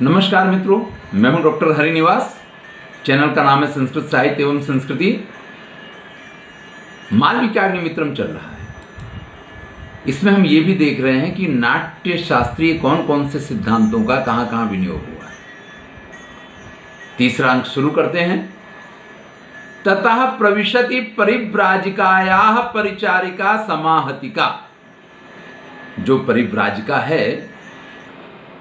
नमस्कार मित्रों, मैं हूं डॉक्टर हरिनिवास। चैनल का नाम है संस्कृत साहित्य एवं संस्कृति। मालविकाग्निमित्रम चल रहा है। इसमें हम ये भी देख रहे हैं कि नाट्य शास्त्रीय कौन कौन से सिद्धांतों का कहाँ कहाँ विनियोग हुआ है। तीसरा अंक शुरू करते हैं। ततः प्रविशति परिव्राजिकायाः परिचारिका समाहतिका। जो परिव्राजिका है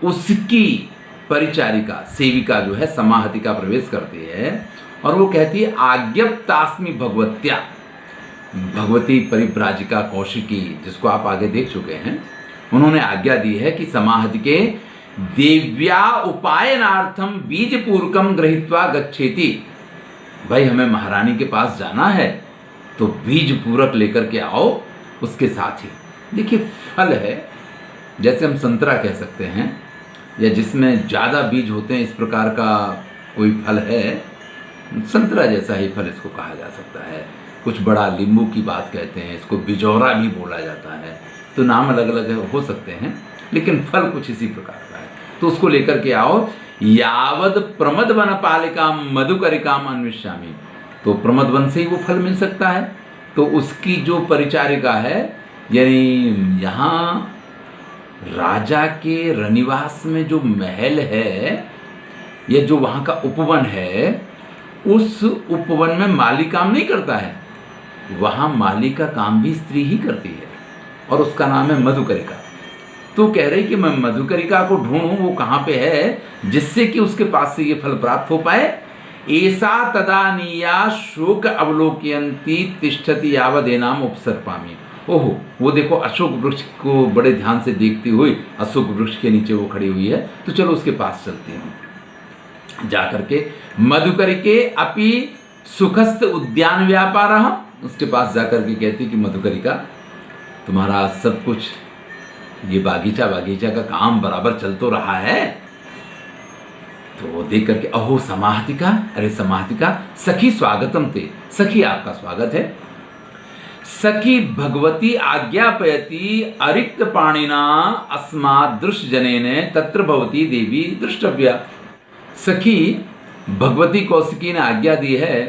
उसकी परिचारिका सेविका जो है समाहतिका प्रवेश करती है और वो कहती है आज्ञप्तास्मि भगवत्या। भगवती परिव्राजिका कौशिकी, जिसको आप आगे देख चुके हैं, उन्होंने आज्ञा दी है कि समाहतिके देव्या उपायनार्थम बीजपूर्वकम गृहीत्वा गच्छेति। भाई हमें महारानी के पास जाना है तो बीज पूरक लेकर के आओ उसके साथ ही। देखिए फल है, जैसे हम संतरा कह सकते हैं, या जिसमें ज़्यादा बीज होते हैं, इस प्रकार का कोई फल है, संतरा जैसा ही फल इसको कहा जा सकता है। कुछ बड़ा नींबू की बात कहते हैं, इसको बिजौरा भी बोला जाता है। तो नाम अलग अलग हो सकते हैं, लेकिन फल कुछ इसी प्रकार का है। तो उसको लेकर के आओ। यावद प्रमद वन पालिका मधुकरिकाम अन्विष्यामि। तो प्रमद वन से ही वो फल मिल सकता है। तो उसकी जो परिचारिका है, यानी यहाँ राजा के रनिवास में जो महल है या जो वहाँ का उपवन है, उस उपवन में माली काम नहीं करता है, वहाँ माली का काम भी स्त्री ही करती है और उसका नाम है मधुकरिका। तो कह रही कि मैं मधुकरिका को ढूंढूं, वो कहाँ पे है, जिससे कि उसके पास से ये फल प्राप्त हो पाए। ऐसा तदानीया शोक अवलोकयंती तिष्ठति यावदेनाम उपसर्पामी। ओहो, वो देखो अशोक वृक्ष को बड़े ध्यान से देखती हुई, अशोक वृक्ष के नीचे वो खड़ी हुई है। तो चलो उसके पास चलती हूँ। जाकर के मधुकरिके अपि सुखस्थ उद्यान व्यापारः। उसके पास जाकर के कहती कि मधुकरिका, तुम्हारा सब कुछ ये बागीचा का काम बराबर चल तो रहा है। तो वो देख करके अहो समाहतिका, अरे समाहतिका सखी स्वागतम ते, सखी आपका स्वागत है। सखी भगवती आज्ञापयति अरिक्त पाणिना अस्मात् दृश्य जनेने तत्र भवती देवी दृष्टव्या। सखी भगवती कौशिकी ने आज्ञा दी है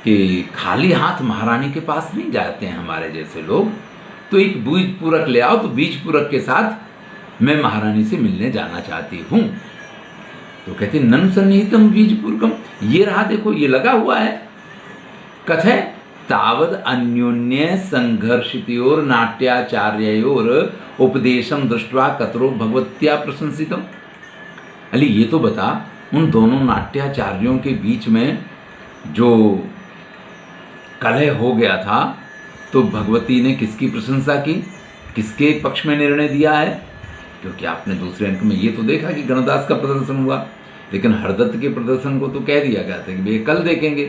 कि खाली हाथ महारानी के पास नहीं जाते हैं हमारे जैसे लोग, तो एक बीज पूरक ले आओ। तो बीज पूरक के साथ मैं महारानी से मिलने जाना चाहती हूँ। तो कहते नन सन्निहितम बीज पूरकम, ये रहा देखो, ये लगा हुआ है। कथे तावद अन्योन्य संघर्षितयोर नाट्याचार्योर उपदेशम दृष्ट्वा कतरो भगवत्या प्रशंसितम। अली ये तो बता, उन दोनों नाट्याचार्यों के बीच में जो कलह हो गया था, तो भगवती ने किसकी प्रशंसा की, किसके पक्ष में निर्णय दिया है? क्योंकि आपने दूसरे अंक में ये तो देखा कि गणदास का प्रदर्शन हुआ, लेकिन हरदत्त के प्रदर्शन को तो कह दिया गया था कि वे कल देखेंगे।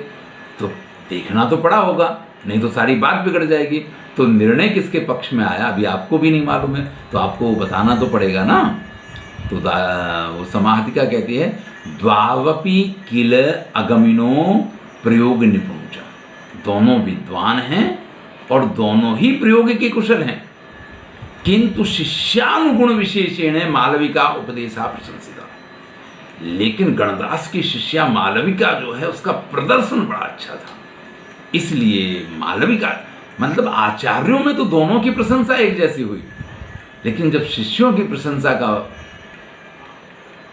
तो देखना तो पड़ा होगा, नहीं तो सारी बात बिगड़ जाएगी। तो निर्णय किसके पक्ष में आया अभी आपको भी नहीं मालूम है, तो आपको बताना तो पड़ेगा ना। तो वो समाहतिका कहती है द्वावपि किल अगमिनो प्रयोग निपुणचा। दोनों विद्वान हैं और दोनों ही प्रयोग के कुशल हैं, किंतु शिष्यानुगुण विशेषेण मालविका उपदेशा प्रशंसिता। लेकिन गणदास की शिष्या मालविका जो है, उसका प्रदर्शन बड़ा अच्छा था, इसलिए मालविका, मतलब आचार्यों में तो दोनों की प्रशंसा एक जैसी हुई, लेकिन जब शिष्यों की प्रशंसा का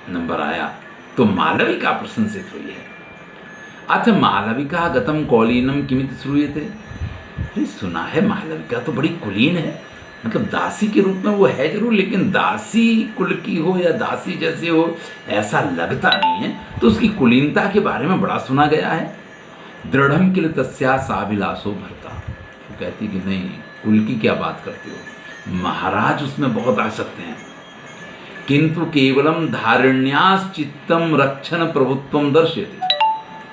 नंबर आया तो मालविका प्रशंसित हुई है। अथ मालविका गतम कौलीनम किमित श्रूयते। अरे सुना है मालविका तो बड़ी कुलीन है, मतलब दासी के रूप में वो है जरूर, लेकिन दासी कुल की हो या दासी जैसे हो ऐसा लगता नहीं है। तो उसकी कुलीनता के बारे में बड़ा सुना गया है। दृढ़म किल तस्या साभिलाषो भरता। वो कहती कि नहीं, कुल की क्या बात करते हो, महाराज उसमें बहुत आसक्त हैं। किंतु केवलम धारिण्याश्चित्तम रक्षण प्रभुत्वम दर्शयति।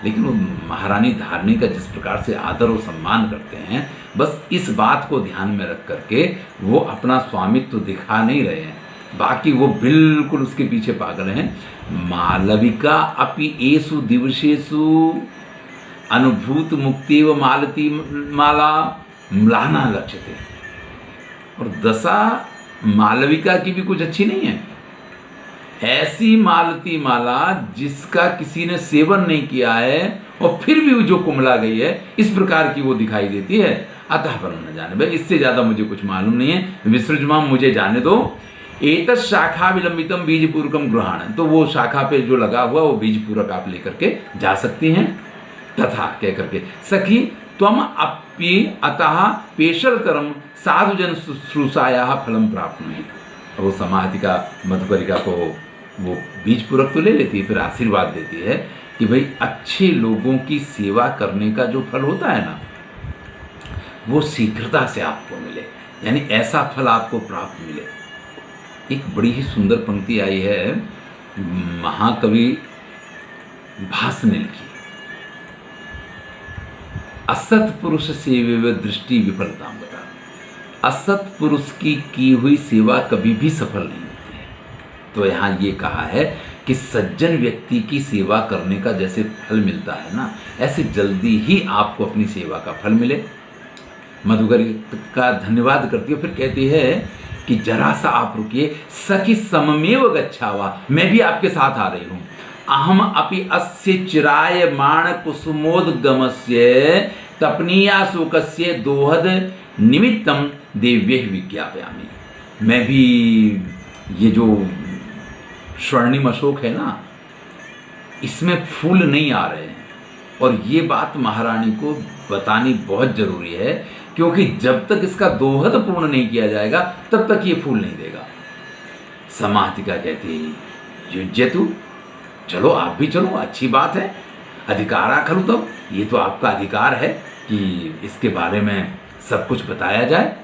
लेकिन वो महारानी धारणी का जिस प्रकार से आदर और सम्मान करते हैं, बस इस बात को ध्यान में रख करके वो अपना स्वामित्व दिखा नहीं रहे हैं, बाकी वो बिल्कुल उसके पीछे पागल हैं। मालविका अपि एषु दिवसेषु अनुभूत मुक्ति व मालती माला म्लाना लक्ष्यते। और दशा मालविका की भी कुछ अच्छी नहीं है। ऐसी मालती माला जिसका किसी ने सेवन नहीं किया है और फिर भी वो जो कुमला गई है, इस प्रकार की वो दिखाई देती है। अतः पर न जाने, भाई इससे ज्यादा मुझे कुछ मालूम नहीं है, विसृजमाम मुझे जाने दो। एतत् शाखा विलंबितम बीज पूर्वकम गृहाण, तो वो शाखा पे जो लगा हुआ वो बीज पूरक आप लेकर के जा सकती हैं। तथा कह करके सखी त्वम अपि अतः पेशलतरम साधुजन शुश्रूषाया फलम प्राप्त नहीं। वो समाहतिका मधुकरिका को वो बीज पूरक तो ले लेती है, फिर आशीर्वाद देती है कि भाई अच्छे लोगों की सेवा करने का जो फल होता है ना, वो शीघ्रता से आपको मिले, यानी ऐसा फल आपको प्राप्त मिले। एक बड़ी ही सुंदर पंक्ति आई है, महाकवि भास ने लिखी, असत पुरुष सेवे दृष्टि विफलता बता। असत पुरुष की हुई सेवा कभी भी सफल नहीं होती है। तो यहाँ ये कहा है कि सज्जन व्यक्ति की सेवा करने का जैसे फल मिलता है ना, ऐसे जल्दी ही आपको अपनी सेवा का फल मिले। मधुकरी का धन्यवाद करती है, फिर कहती है कि जरा सा आप रुकिए, सखी सममेव गच्छावा, मैं भी आपके साथ आ रही हूँ। अहम अपि अस्य चिरायमाण कुसुमोद्गमस्य तपनीया शोकस्य दोहद निमित्तम देव्ये विज्ञापयामि। मैं भी ये जो स्वर्णिम अशोक है ना, इसमें फूल नहीं आ रहे हैं, और ये बात महारानी को बतानी बहुत जरूरी है, क्योंकि जब तक इसका दोहद पूर्ण नहीं किया जाएगा तब तक ये फूल नहीं देगा। समाहतिका कहती है युज्यतु, चलो आप भी चलो, अच्छी बात है, अधिकारा खलु, तब ये तो आपका अधिकार है कि इसके बारे में सब कुछ बताया जाए।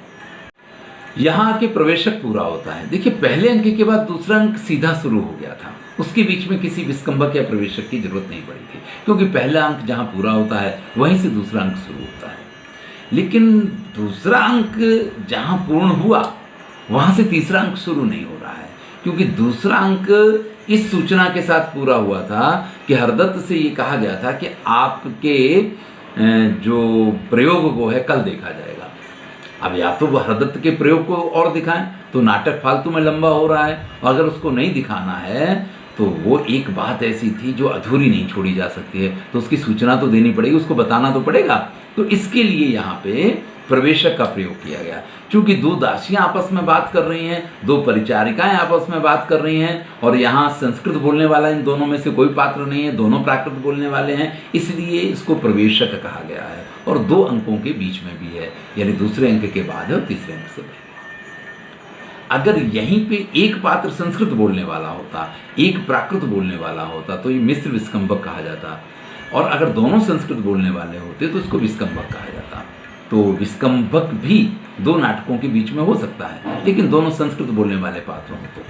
यहाँ आके प्रवेशक पूरा होता है। देखिए, पहले अंक के बाद दूसरा अंक सीधा शुरू हो गया था, उसके बीच में किसी विस्कंभक या प्रवेशक की जरूरत नहीं पड़ी थी, क्योंकि पहला अंक जहाँ पूरा होता है वहीं से दूसरा अंक शुरू होता है। लेकिन दूसरा अंक जहाँ पूर्ण हुआ वहाँ से तीसरा अंक शुरू नहीं हो रहा है, क्योंकि दूसरा अंक इस सूचना के साथ पूरा हुआ था कि हरदत्त से ये कहा गया था कि आपके जो प्रयोग को है कल देखा जाएगा। अब या तो वो हरदत्त के प्रयोग को और दिखाएं तो नाटक फालतू में लंबा हो रहा है, और अगर उसको नहीं दिखाना है तो वो एक बात ऐसी थी जो अधूरी नहीं छोड़ी जा सकती है, तो उसकी सूचना तो देनी पड़ेगी, उसको बताना तो पड़ेगा। तो इसके लिए यहाँ पे प्रवेशक का प्रयोग किया गया। चूंकि दो दासियां आपस में बात कर रही हैं, दो परिचारिकाएं आपस में बात कर रही हैं, और यहाँ संस्कृत बोलने वाला इन दोनों में से कोई पात्र नहीं है, दोनों प्राकृत बोलने वाले हैं, इसलिए इसको प्रवेशक कहा गया है। और दो अंकों के बीच में भी है, यानी दूसरे अंक के बाद है और तीसरे अंक से पहले। अगर यहीं पे एक पात्र संस्कृत बोलने वाला होता, एक प्राकृत बोलने वाला होता, तो ये मिश्र विस्कंभक कहा जाता, और अगर दोनों संस्कृत बोलने वाले होते तो इसको विस्कंभक कहा जाता। तो विस्कंभक भी दो नाटकों के बीच में हो सकता है, लेकिन दोनों संस्कृत बोलने वाले पात्र होते,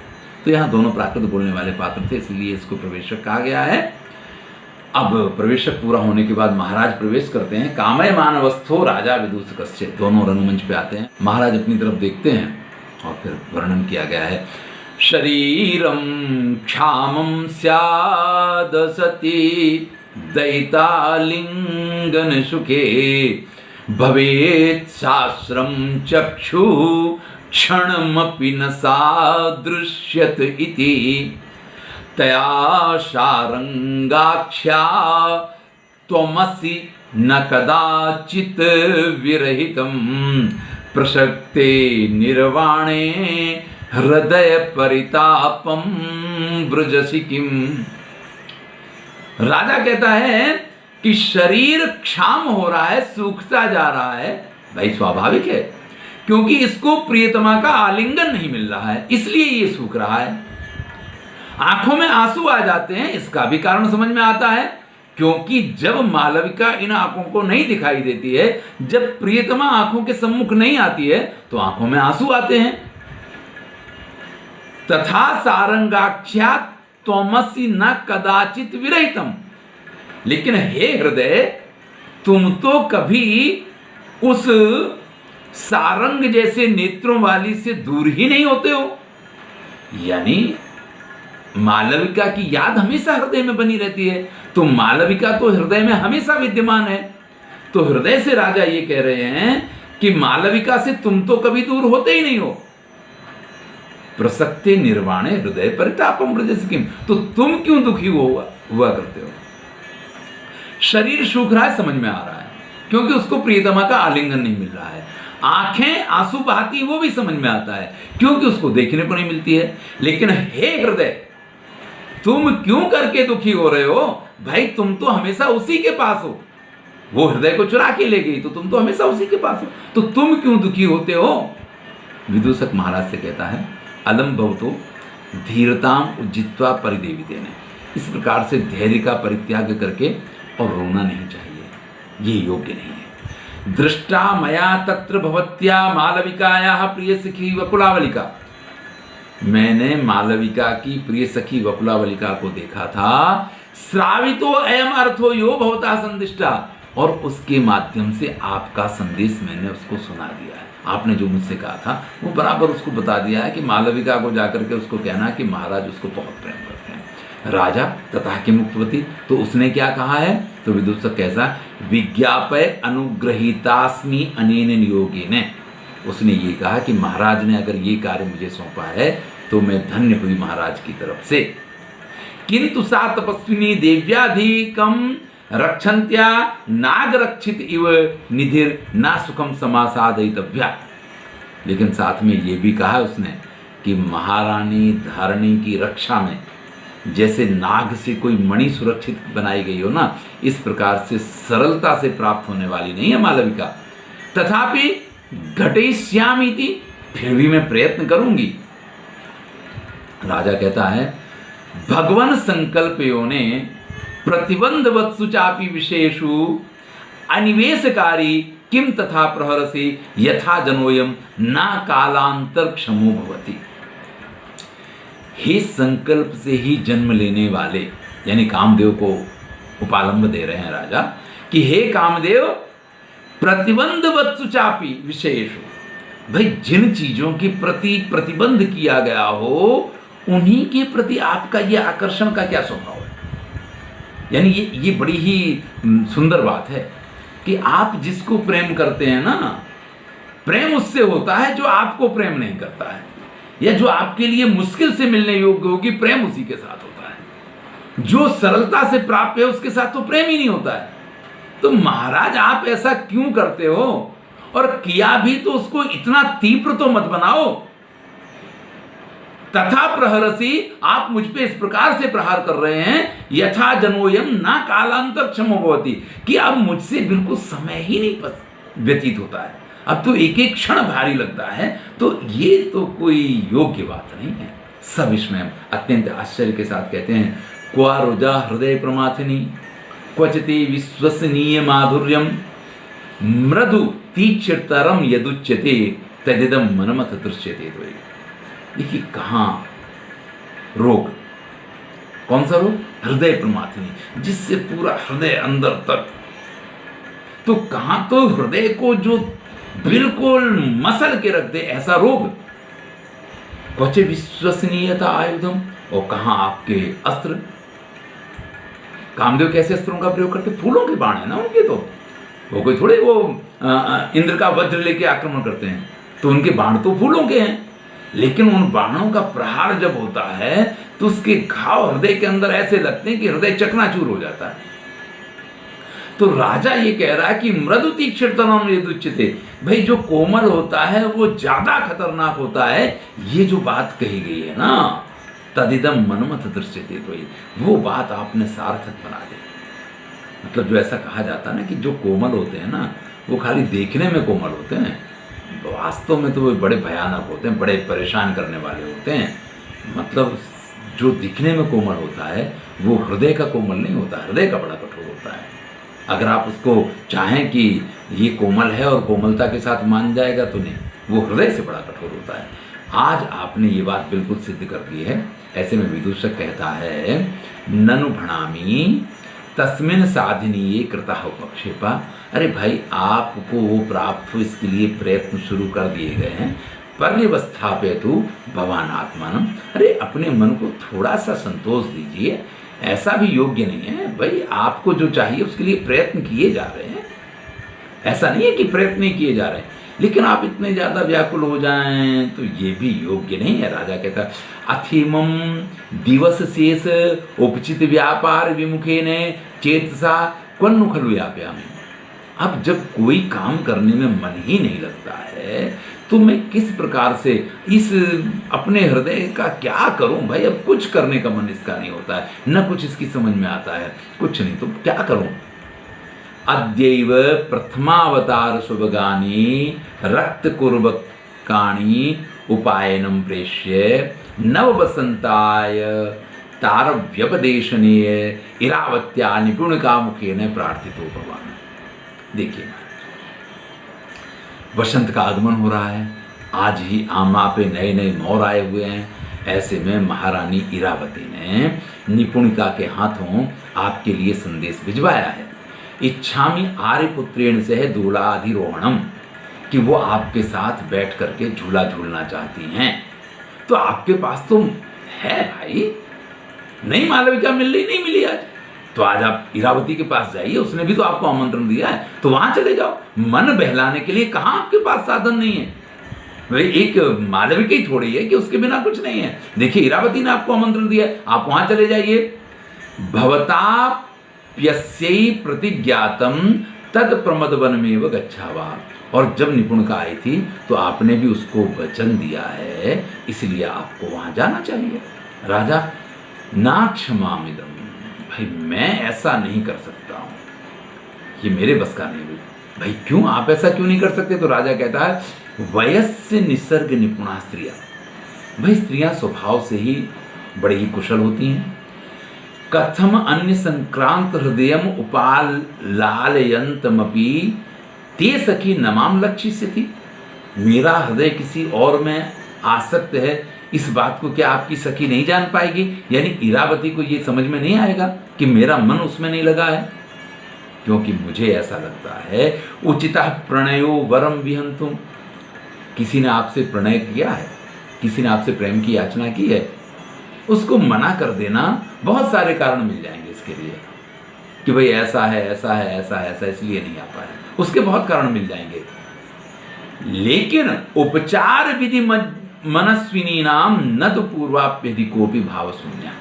तो यहाँ दोनों प्राकृत बोलने वाले पात्र थे, इसलिए इसको प्रवेशक कहा गया है। अब प्रवेशक पूरा होने के बाद महाराज प्रवेश करते हैं। कामयमान अवस्थो राजा विदूषकस्य, दोनों रंगमंच पे आते हैं। महाराज अपनी तरफ देखते हैं और फिर वर्णन किया गया है, शरीरम क्षामं स्याद सती दैतालिंगन सुखे भवेत् शास्त्रम चक्षु क्षणमपि न सादृश्यत इति तया शारंगाख्या त्वमसि न कदाचित् विरहितं प्रसक्ते निर्वाणे हृदय परितापम ब्रजसि किम। राजा कहता है कि शरीर क्षाम हो रहा है, सूखता जा रहा है। भाई स्वाभाविक है, क्योंकि इसको प्रियतमा का आलिंगन नहीं मिल रहा है, इसलिए ये सूख रहा है। आंखों में आंसू आ जाते हैं, इसका भी कारण समझ में आता है, क्योंकि जब मालविका इन आंखों को नहीं दिखाई देती है, जब प्रियतमा आंखों के सम्मुख नहीं आती है, तो आंखों में आंसू आते हैं। तथा सारंगाख्या त्वमसि न कदाचित विरहितम, लेकिन हे हृदय, तुम तो कभी उस सारंग जैसे नेत्रों वाली से दूर ही नहीं होते हो। यानी मालविका की याद हमेशा हृदय में बनी रहती है, तो मालविका तो हृदय में हमेशा विद्यमान है। तो हृदय से राजा ये कह रहे हैं कि मालविका से तुम तो कभी दूर होते ही नहीं हो। प्रसक्ते निर्वाणे हृदय परितापम ब्रजस्य किम, तो तुम क्यों दुखी हुआ करते हो? शरीर सूख रहा है, समझ में आ रहा है, क्योंकि उसको प्रियतमा का आलिंगन नहीं मिल रहा है। आंखें आंसू बहाती, वो भी समझ में आता है, क्योंकि उसको देखने को नहीं मिलती है। लेकिन हे हृदय, तुम क्यों करके दुखी हो रहे हो? भाई तुम तो हमेशा उसी के पास हो, वो हृदय को चुरा के ले गई, तो तुम तो हमेशा उसी के पास हो, तो तुम क्यों दुखी होते हो? विदूषक महाराज से कहता है, अलम भवतो धीरताम उज्जित्वा परिदेविते ने, इस प्रकार से धैर्य का परित्याग करके और रोना नहीं चाहिए, ये योग्य नहीं है। दृष्टा मया तत्र भवत्या मालविकायाः प्रिय सखी वकुलावलिका, मैंने मालविका की प्रिय सखी वकुलावलिका को देखा था। श्रावितो अयम अर्थो यो भवता संदिष्टा, और उसके माध्यम से आपका संदेश मैंने उसको सुना दिया है। आपने जो मुझसे कहा था वो बराबर उसको बता दिया है कि मालविका को जाकर के उसको कहना कि महाराज उसको बहुत प्रेम करते हैं। राजा तथा कि मुक्तवती, तो उसने क्या कहा है? तो विदूषक कैसा, विज्ञापय अनुग्रहीतास्मि अनेन नियोगेन, उसने ये कहा कि महाराज ने अगर ये कार्य मुझे सौंपा है तो मैं धन्य हुई महाराज की तरफ से। किंतु सा तपस्विनी देव्याधिकम रक्षन्त्या नाग रक्षित इव निधिर ना सुखम समासादयितव्या, लेकिन साथ में ये भी कहा उसने कि महारानी धारणी की रक्षा में जैसे नाग से कोई मणि सुरक्षित बनाई गई हो ना, इस प्रकार से सरलता से प्राप्त होने वाली नहीं है मालविका। तथापि घटयिष्यामीति, फिर भी मैं प्रयत्न करूंगी। राजा कहता है, भगवन संकल्पयों ने प्रतिबंधवत्सु चापि विशेषु अनिवेशकारी किम तथा प्रहरसे यथा जनोयम ना कालांतर क्षमो भवति। हे संकल्प से ही जन्म लेने वाले, यानी कामदेव को उपालंब दे रहे हैं राजा कि हे कामदेव, प्रतिबंधवत्सु चापि विशेषु, भाई जिन चीजों के प्रति प्रतिबंध किया गया हो उन्हीं के प्रति आपका ये आकर्षण का क्या स्वभाव है? यानी ये बड़ी ही सुंदर बात है कि आप जिसको प्रेम करते हैं ना, प्रेम उससे होता है जो आपको प्रेम नहीं करता है, या जो आपके लिए मुश्किल से मिलने योग्य होगी, प्रेम उसी के साथ होता है। जो सरलता से प्राप्त है उसके साथ तो प्रेम ही नहीं होता है। तो महाराज आप ऐसा क्यों करते हो? और किया भी तो उसको इतना तीव्र तो मत बनाओ। तथा प्रहरसी, आप मुझ पे इस प्रकार से प्रहार कर रहे हैं, यथा जनोयम ना कालांतर क्षमो भवति, कि अब मुझसे बिल्कुल समय ही नहीं व्यतीत होता है, अब तो एक एक क्षण भारी लगता है। तो ये तो कोई योग्य बात नहीं है। सविस्मय अत्यंत आश्चर्य के साथ कहते हैं, क्वा रुजा हृदय प्रमाथिनी क्वचिति विश्वसनीय माधुर्यम मृदु तीक्ष्णतरम यदुच्यते तदिदम मनमथ दृश्यते। तो देखिए कहाँ रोग, कौन सा रोग? हृदय प्रमाथिनी, जिससे पूरा हृदय अंदर तक, तो कहाँ तो हृदय को जो बिल्कुल मसल के रख दे ऐसा रोग। क्वचे विश्वसनीयता आयुधम, और कहाँ आपके अस्त्र। कामदेव कैसे अस्त्रों का प्रयोग करते? फूलों के बाण है ना उनके, तो वो कोई थोड़े वो इंद्र का वज्र लेके आक्रमण करते हैं, तो उनके बाण तो फूलों के हैं। लेकिन उन बाणों का प्रहार जब होता है तो उसके घाव हृदय के अंदर ऐसे लगते हैं कि हृदय चकनाचूर हो जाता है। तो राजा ये कह रहा है कि मृदु तीक्ष्णतरम यदुच्यते, भाई जो कोमल होता है वो ज्यादा खतरनाक होता है। ये जो बात कही गई है ना, तदिदम मनमथ दृश्यते, तो वो बात आपने सार्थक बना दी। मतलब जो ऐसा कहा जाता है ना कि जो कोमल होते हैं ना वो खाली देखने में कोमल होते हैं, वास्तव में तो वो बड़े भयानक होते हैं, बड़े परेशान करने वाले होते हैं। मतलब जो दिखने में कोमल होता है वो हृदय का कोमल नहीं होता, हृदय का बड़ा कठोर होता है। अगर आप उसको चाहें कि ये कोमल है और कोमलता के साथ मान जाएगा तो नहीं, वो हृदय से बड़ा कठोर होता है। आज आपने ये बात बिल्कुल सिद्ध कर दी है। ऐसे में विदूषक कहता है, ननु भणामी तस्मिन साधिनीये कृतः उपक्षेपा। अरे भाई आपको वो प्राप्त हो इसके लिए प्रयत्न शुरू कर दिए गए हैं। पर्यवस्थापयतु भवान आत्मानम, अरे अपने मन को थोड़ा सा संतोष दीजिए, ऐसा भी योग्य नहीं है। भाई आपको जो चाहिए उसके लिए प्रयत्न किए जा रहे हैं, ऐसा नहीं है कि प्रयत्न नहीं किए जा रहे हैं। लेकिन आप इतने ज़्यादा व्याकुल हो जाएं तो ये भी योग्य नहीं है। राजा कहता अथीमम दिवस शेष उपचित व्यापार विमुखे ने चेतसा क्वनु खलु याप्यामि। अब जब कोई काम करने में मन ही नहीं लगता है तो मैं किस प्रकार से इस अपने हृदय का क्या करूं भाई। अब कुछ करने का मन इसका नहीं होता है, न कुछ इसकी समझ में आता है, कुछ नहीं, तो क्या करूं। अद्यैव प्रथमावतार शुभगानी रक्त कुर्बकाणी उपायनम प्रेष्य नव बसंताय तारव्यपदेशनीय इरावत्या निपुणिका मुखेन प्रार्थितो भगवान। देखिए वसंत का आगमन हो रहा है, आज ही आमा पे नए नए मोर आए हुए हैं। ऐसे में महारानी इरावती ने निपुणिका के हाथों आपके लिए संदेश भिजवाया है। इच्छामि आर्यपुत्रेण से है दूलाधिरोहणम, कि वो आपके साथ बैठ करके झूला झूलना चाहती हैं। तो आपके पास तो है भाई, नहीं मालविका मिल रही, नहीं मिली आज, तो आज आप इरावती के पास जाइए, उसने भी तो आपको आमंत्रण दिया है, तो वहां चले जाओ। मन बहलाने के लिए कहाँ आपके पास साधन नहीं है भाई। एक मालविका ही थोड़ी है कि उसके बिना कुछ नहीं है। देखिए इरावती ने आपको आमंत्रण दिया है, आप वहां चले जाइए। भवताप्यस्यै प्रतिज्ञातम तद प्रमदवनमेव गच्छावा। और जब निपुणिका आई थी तो आपने भी उसको वचन दिया है, इसलिए आपको वहां जाना चाहिए। राजा ना क्षमामिदम, भाई मैं ऐसा नहीं कर सकता हूं, ये मेरे बस का नहीं। भाई क्यों, आप ऐसा क्यों नहीं कर सकते। तो राजा कहता है वयस्य निसर्ग निपुणा स्त्रियां। भाई स्त्रियां स्वभाव से ही बड़ी ही कुशल होती हैं। कथम अन्य संक्रांत हृदयम उपालालयंतमपि ते सखी नमाम लक्ष्य थी। मेरा हृदय किसी और में आसक्त है, इस बात को क्या आपकी सखी नहीं जान पाएगी। यानी इरावती को ये समझ में नहीं आएगा कि मेरा मन उसमें नहीं लगा है, क्योंकि मुझे ऐसा लगता है उचिता प्रणयो वरम विहंतुम। किसी ने आपसे प्रणय किया है, किसी ने आपसे प्रेम की याचना की है, उसको मना कर देना, बहुत सारे कारण मिल जाएंगे इसके लिए कि भाई ऐसा है ऐसा है ऐसा है ऐसा, इसलिए नहीं आ पाया, उसके बहुत कारण मिल जाएंगे। लेकिन उपचार विधि मनस्विनी नाम न तो पूर्वाप्यधि कोपी भाव शून्य।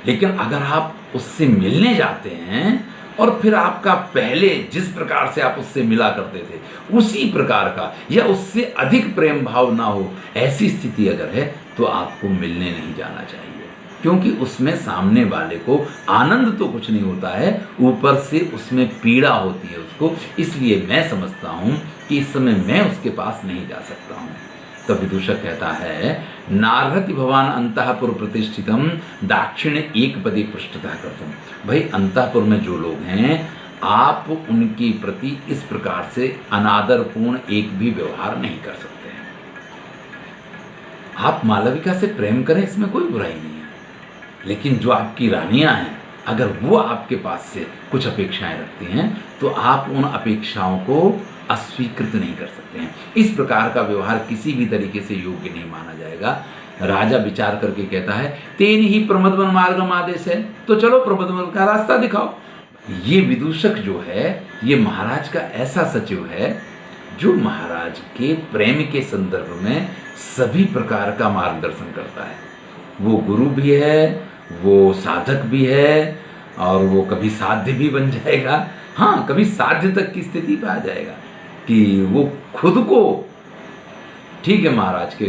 लेकिन अगर आप उससे मिलने जाते हैं और फिर आपका पहले जिस प्रकार से आप उससे मिला करते थे उसी प्रकार का या उससे अधिक प्रेम भाव ना हो, ऐसी स्थिति अगर है तो आपको मिलने नहीं जाना चाहिए। क्योंकि उसमें सामने वाले को आनंद तो कुछ नहीं होता है, ऊपर से उसमें पीड़ा होती है उसको। इसलिए मैं समझता हूँ कि इस समय मैं उसके पास नहीं जा सकता हूँ। तब विदूषक कहता है नारहति भवान अंतःपुर प्रतिष्ठितम दाक्षिण एक पदी पृष्ठतः करतुम। भाई अंतःपुर में जो लोग हैं आप उनके प्रति इस प्रकार से अनादरपूर्ण एक भी व्यवहार नहीं कर सकते हैं। आप मालविका से प्रेम करें, इसमें कोई बुराई नहीं है, लेकिन जो आपकी रानियां हैं अगर वो आपके पास से कुछ अपेक्षाएं रखती हैं तो आप उन अपेक्षाओं को अस्वीकृत नहीं कर सकते हैं। इस प्रकार का व्यवहार किसी भी तरीके से योग्य नहीं माना जाएगा। राजा विचार करके कहता है तेन ही प्रमदवन मार्गम आदेश है, तो चलो प्रमदवन का रास्ता दिखाओ। ये विदूषक जो है ये महाराज का ऐसा सचिव है जो महाराज के प्रेम के संदर्भ में सभी प्रकार का मार्गदर्शन करता है। वो गुरु भी है, वो साधक भी है, और वो कभी साध्य भी बन जाएगा। हाँ, कभी साध्य तक की स्थिति पे आ जाएगा कि वो खुद को ठीक है महाराज के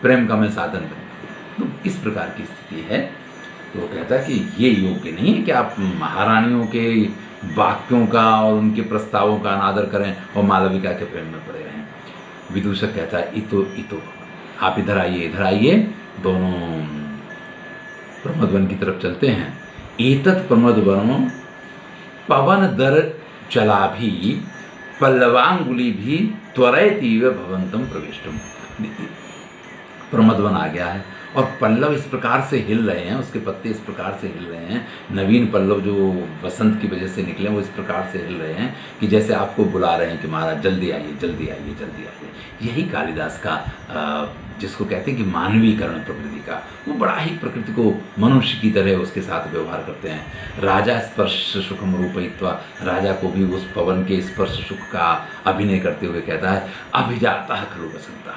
प्रेम का मैं साधन बन, तो इस प्रकार की स्थिति है। तो वो कहता है कि ये योग्य नहीं है कि आप महारानियों के वाक्यों का और उनके प्रस्तावों का अनादर करें और मालविका के प्रेम में पड़े रहें। विदूषक कहता है इतो आप इधर आइए, दोनों प्रमदवन की तरफ चलते हैं। एतत् प्रमदवन पवन दर चला भी पल्लवांगुली भी त्वरयतीव भवंतम प्रविष्टम। प्रमदवन आ गया है और पल्लव इस प्रकार से हिल रहे हैं, उसके पत्ते इस प्रकार से हिल रहे हैं, नवीन पल्लव जो वसंत की वजह से निकले वो इस प्रकार से हिल रहे हैं कि जैसे आपको बुला रहे हैं कि महाराज जल्दी आइए, जल्दी आइए, जल्दी आइए। यही कालिदास का जिसको कहते हैं कि मानवीकरण प्रकृति का, वो बड़ा ही प्रकृति को मनुष्य की तरह उसके साथ व्यवहार करते हैं। राजा स्पर्श सुखम रूपयित्वा, राजा को भी उस पवन के स्पर्श सुख का अभिनय करते हुए कहता है अभिजाता खलु बसंता।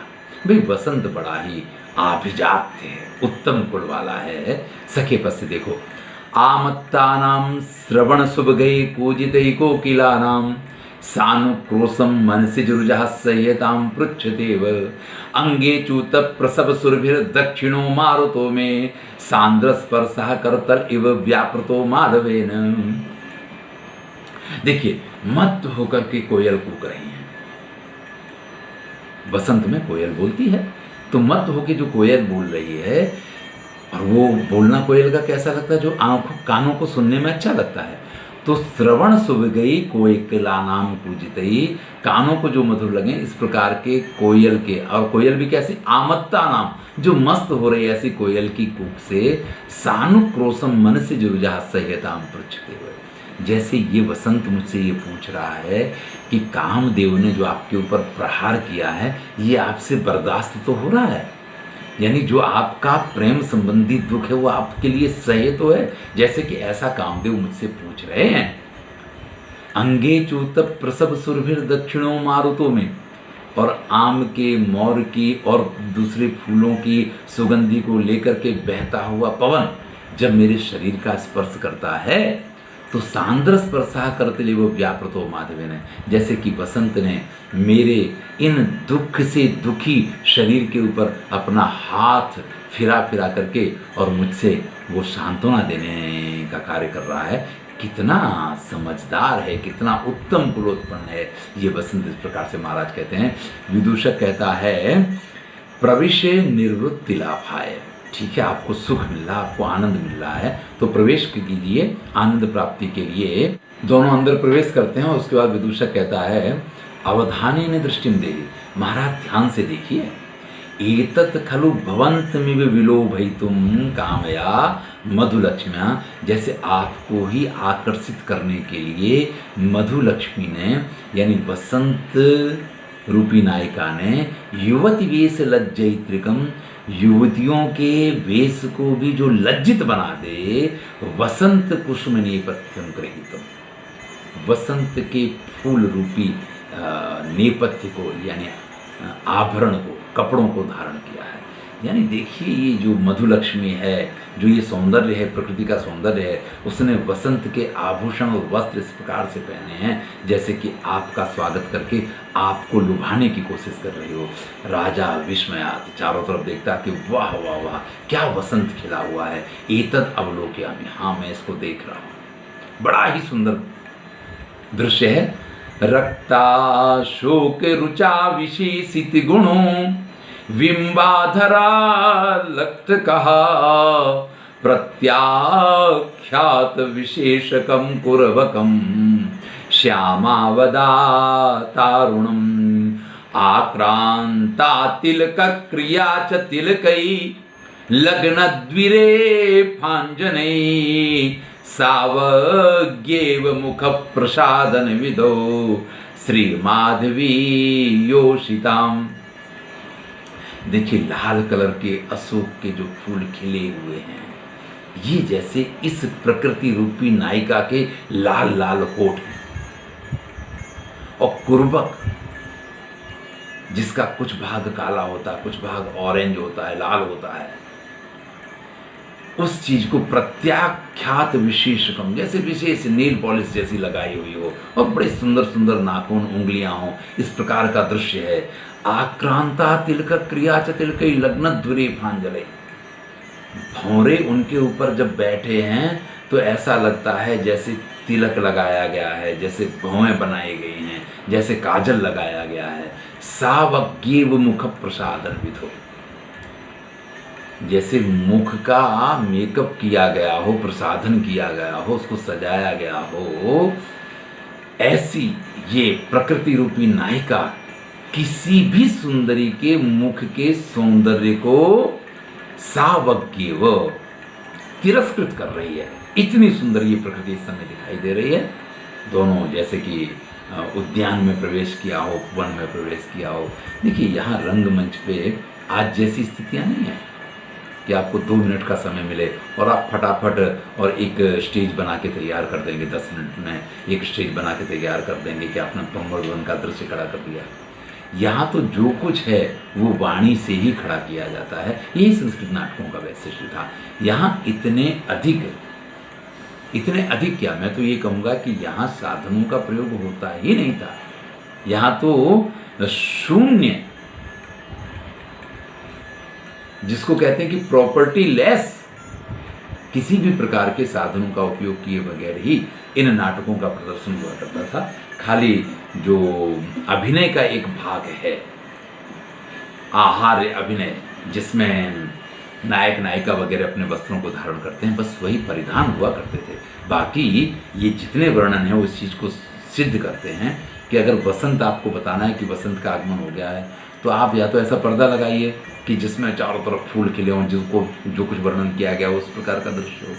भाई बसंत बड़ा ही अभिजात थे, उत्तम कुल वाला है। सखे पद से देखो, आमत्तानां श्रवण सुभगै कूजितै कोकिलानां सानुक्रोशं मनसि जुर्जः संयतां पृच्छतेव अंगे चूत प्रसव सुरभिर दक्षिणो मारुतो मे सांद्र स्पर्शः करतल इव व्यापृतो माधवेन। देखिए, मत होकर के कोयल कूक रही है। बसंत में कोयल बोलती है, तो मत होके जो कोयल बोल रही है, और वो बोलना कोयल का कैसा लगता है, जो आंखों कानों को सुनने में अच्छा लगता है। तो श्रवण सुभ गई कोयकला नाम पूजितई, कानों को जो मधुर लगे, इस प्रकार के कोयल के, और कोयल भी कैसे, आमत्ता नाम, जो मस्त हो रही ऐसी कोयल की कूक से सानुक्रोशम मन से जुर्जा संयताम पृच्छते हुए, जैसे ये वसंत मुझसे ये पूछ रहा है कि कामदेव ने जो आपके ऊपर प्रहार किया है, ये आपसे बर्दाश्त तो हो रहा है, यानी जो आपका प्रेम संबंधी दुख है वो आपके लिए सह्य तो है, जैसे कि ऐसा कामदेव मुझसे पूछ रहे हैं। अंगे चूत प्रसव सुरभिर दक्षिणों मारुतों में, और आम के, मोर की और दूसरे फूलों की सुगंधी को लेकर के बहता हुआ पवन जब मेरे शरीर का स्पर्श करता है, तो सांद्र स्पर्शा करते लिए वो व्यापृतो माधवेन है, जैसे कि बसंत ने मेरे इन दुख से दुखी शरीर के ऊपर अपना हाथ फिरा फिरा करके और मुझसे वो सांत्वना देने का कार्य कर रहा है। कितना समझदार है, कितना उत्तम कुलोत्पन्न है ये बसंत। इस प्रकार से महाराज कहते हैं, विदूषक कहता है प्रविशे निवृत्ति लाभाय, ठीक है, आपको सुख मिल रहा, आपको आनंद मिल रहा है, तो प्रवेश कीजिए आनंद प्राप्ति के लिए। दोनों अंदर प्रवेश करते हैं, और उसके बाद विदूषक कहता है अवधाने ने दृष्टिम देहि, महाराज ध्यान से देखिए, एतत् खलु भवन्तमिव विलोभयितुम कामया मधुलक्ष्म्या, जैसे आपको ही आकर्षित करने के लिए मधुलक्ष्मी ने, यानी बसंत रूपी नायिका ने युवती वेश लज्जैत्रिकम, युवतियों के वेश को भी जो लज्जित बना दे, वसंत कुसुम नेपथ्यम गृहीतम, वसंत के फूल रूपी नेपथ्य को, यानी आभरण को, कपड़ों को धारण किया है। यानी देखिए, ये जो मधुलक्ष्मी है, जो ये सौंदर्य है, प्रकृति का सौंदर्य है, उसने वसंत के आभूषण और वस्त्र इस प्रकार से पहने हैं जैसे कि आपका स्वागत करके आपको लुभाने की कोशिश कर रही हो। राजा विस्मयात, चारों तरफ देखता कि वाह वाह वाह, क्या वसंत खिला हुआ है। एतद अवलोकयामि, हाँ मैं इसको देख रहा हूँ, बड़ा ही सुंदर दृश्य है। रक्ता शोक रुचा विशेषित गुणों विंबाधरा लक्त कहा, प्रत्याख्यात विशेषकम कुरवकम श्यामावदा तारुणम, आक्रांता तिलक क्रिया च तिलकई लग्न द्विरे फांजने, सावज्ञेव मुख प्रसादन विदो श्री माधवी योषिताम। देखिए, लाल कलर के अशोक के जो फूल खिले हुए हैं, ये जैसे इस प्रकृति रूपी नायिका के लाल लाल होठ हैं, और कुर्बक जिसका कुछ भाग काला होता है, कुछ भाग ऑरेंज होता है, लाल होता है, उस चीज को प्रत्याख्यात विशेषकम, जैसे विशेष नील पॉलिश जैसी लगाई हुई हो, और बड़े सुंदर सुंदर नाखून, उंगलियां हो, इस प्रकार का दृश्य है। आक्रांता तिलक क्रिया च तिलकई लग्न ध्वरे फांजले, भौरे उनके ऊपर जब बैठे हैं तो ऐसा लगता है जैसे तिलक लगाया गया है, जैसे भौएं बनाई गई हैं, जैसे काजल लगाया गया है। सावज्ञेव मुख प्रसादन विधो, जैसे मुख का मेकअप किया गया हो, प्रसाधन किया गया हो, उसको सजाया गया हो, ऐसी ये प्रकृति रूपी नायिका किसी भी सुंदरी के मुख के सौंदर्य को सावज्ञेव तिरस्कृत कर रही है। इतनी सुंदर ये प्रकृति इस समय दिखाई दे रही है। दोनों जैसे कि उद्यान में प्रवेश किया हो, वन में प्रवेश किया हो। देखिए यहाँ रंगमंच पे आज जैसी स्थितियाँ नहीं है कि आपको 2 मिनट का समय मिले और आप फटाफट और एक स्टेज बना के तैयार कर देंगे। 10 मिनट में एक स्टेज बना के तैयार कर देंगे कि आपने प्रमोदन का दृश्य खड़ा कर दिया। यहाँ तो जो कुछ है वो वाणी से ही खड़ा किया जाता है। यही संस्कृत नाटकों का वैशिष्ट्य था। यहाँ इतने अधिक क्या, मैं तो ये कहूँगा कि यहाँ साधनों का प्रयोग होता ही नहीं था। यहाँ तो शून्य, जिसको कहते हैं कि प्रॉपर्टी लेस, किसी भी प्रकार के साधनों का उपयोग किए बगैर ही इन नाटकों का प्रदर्शन हुआ करता था। खाली जो अभिनय का एक भाग है, आहार्य अभिनय, जिसमें नायक नायिका वगैरह अपने वस्त्रों को धारण करते हैं, बस वही परिधान हुआ करते थे। बाकी ये जितने वर्णन है उस चीज़ को सिद्ध करते हैं कि अगर वसंत आपको बताना है कि वसंत का आगमन हो गया है, तो आप या तो ऐसा पर्दा लगाइए कि जिसमें चारों तरफ फूल खिले हों, जिसको जो कुछ वर्णन किया गया उस प्रकार का दृश्य हो।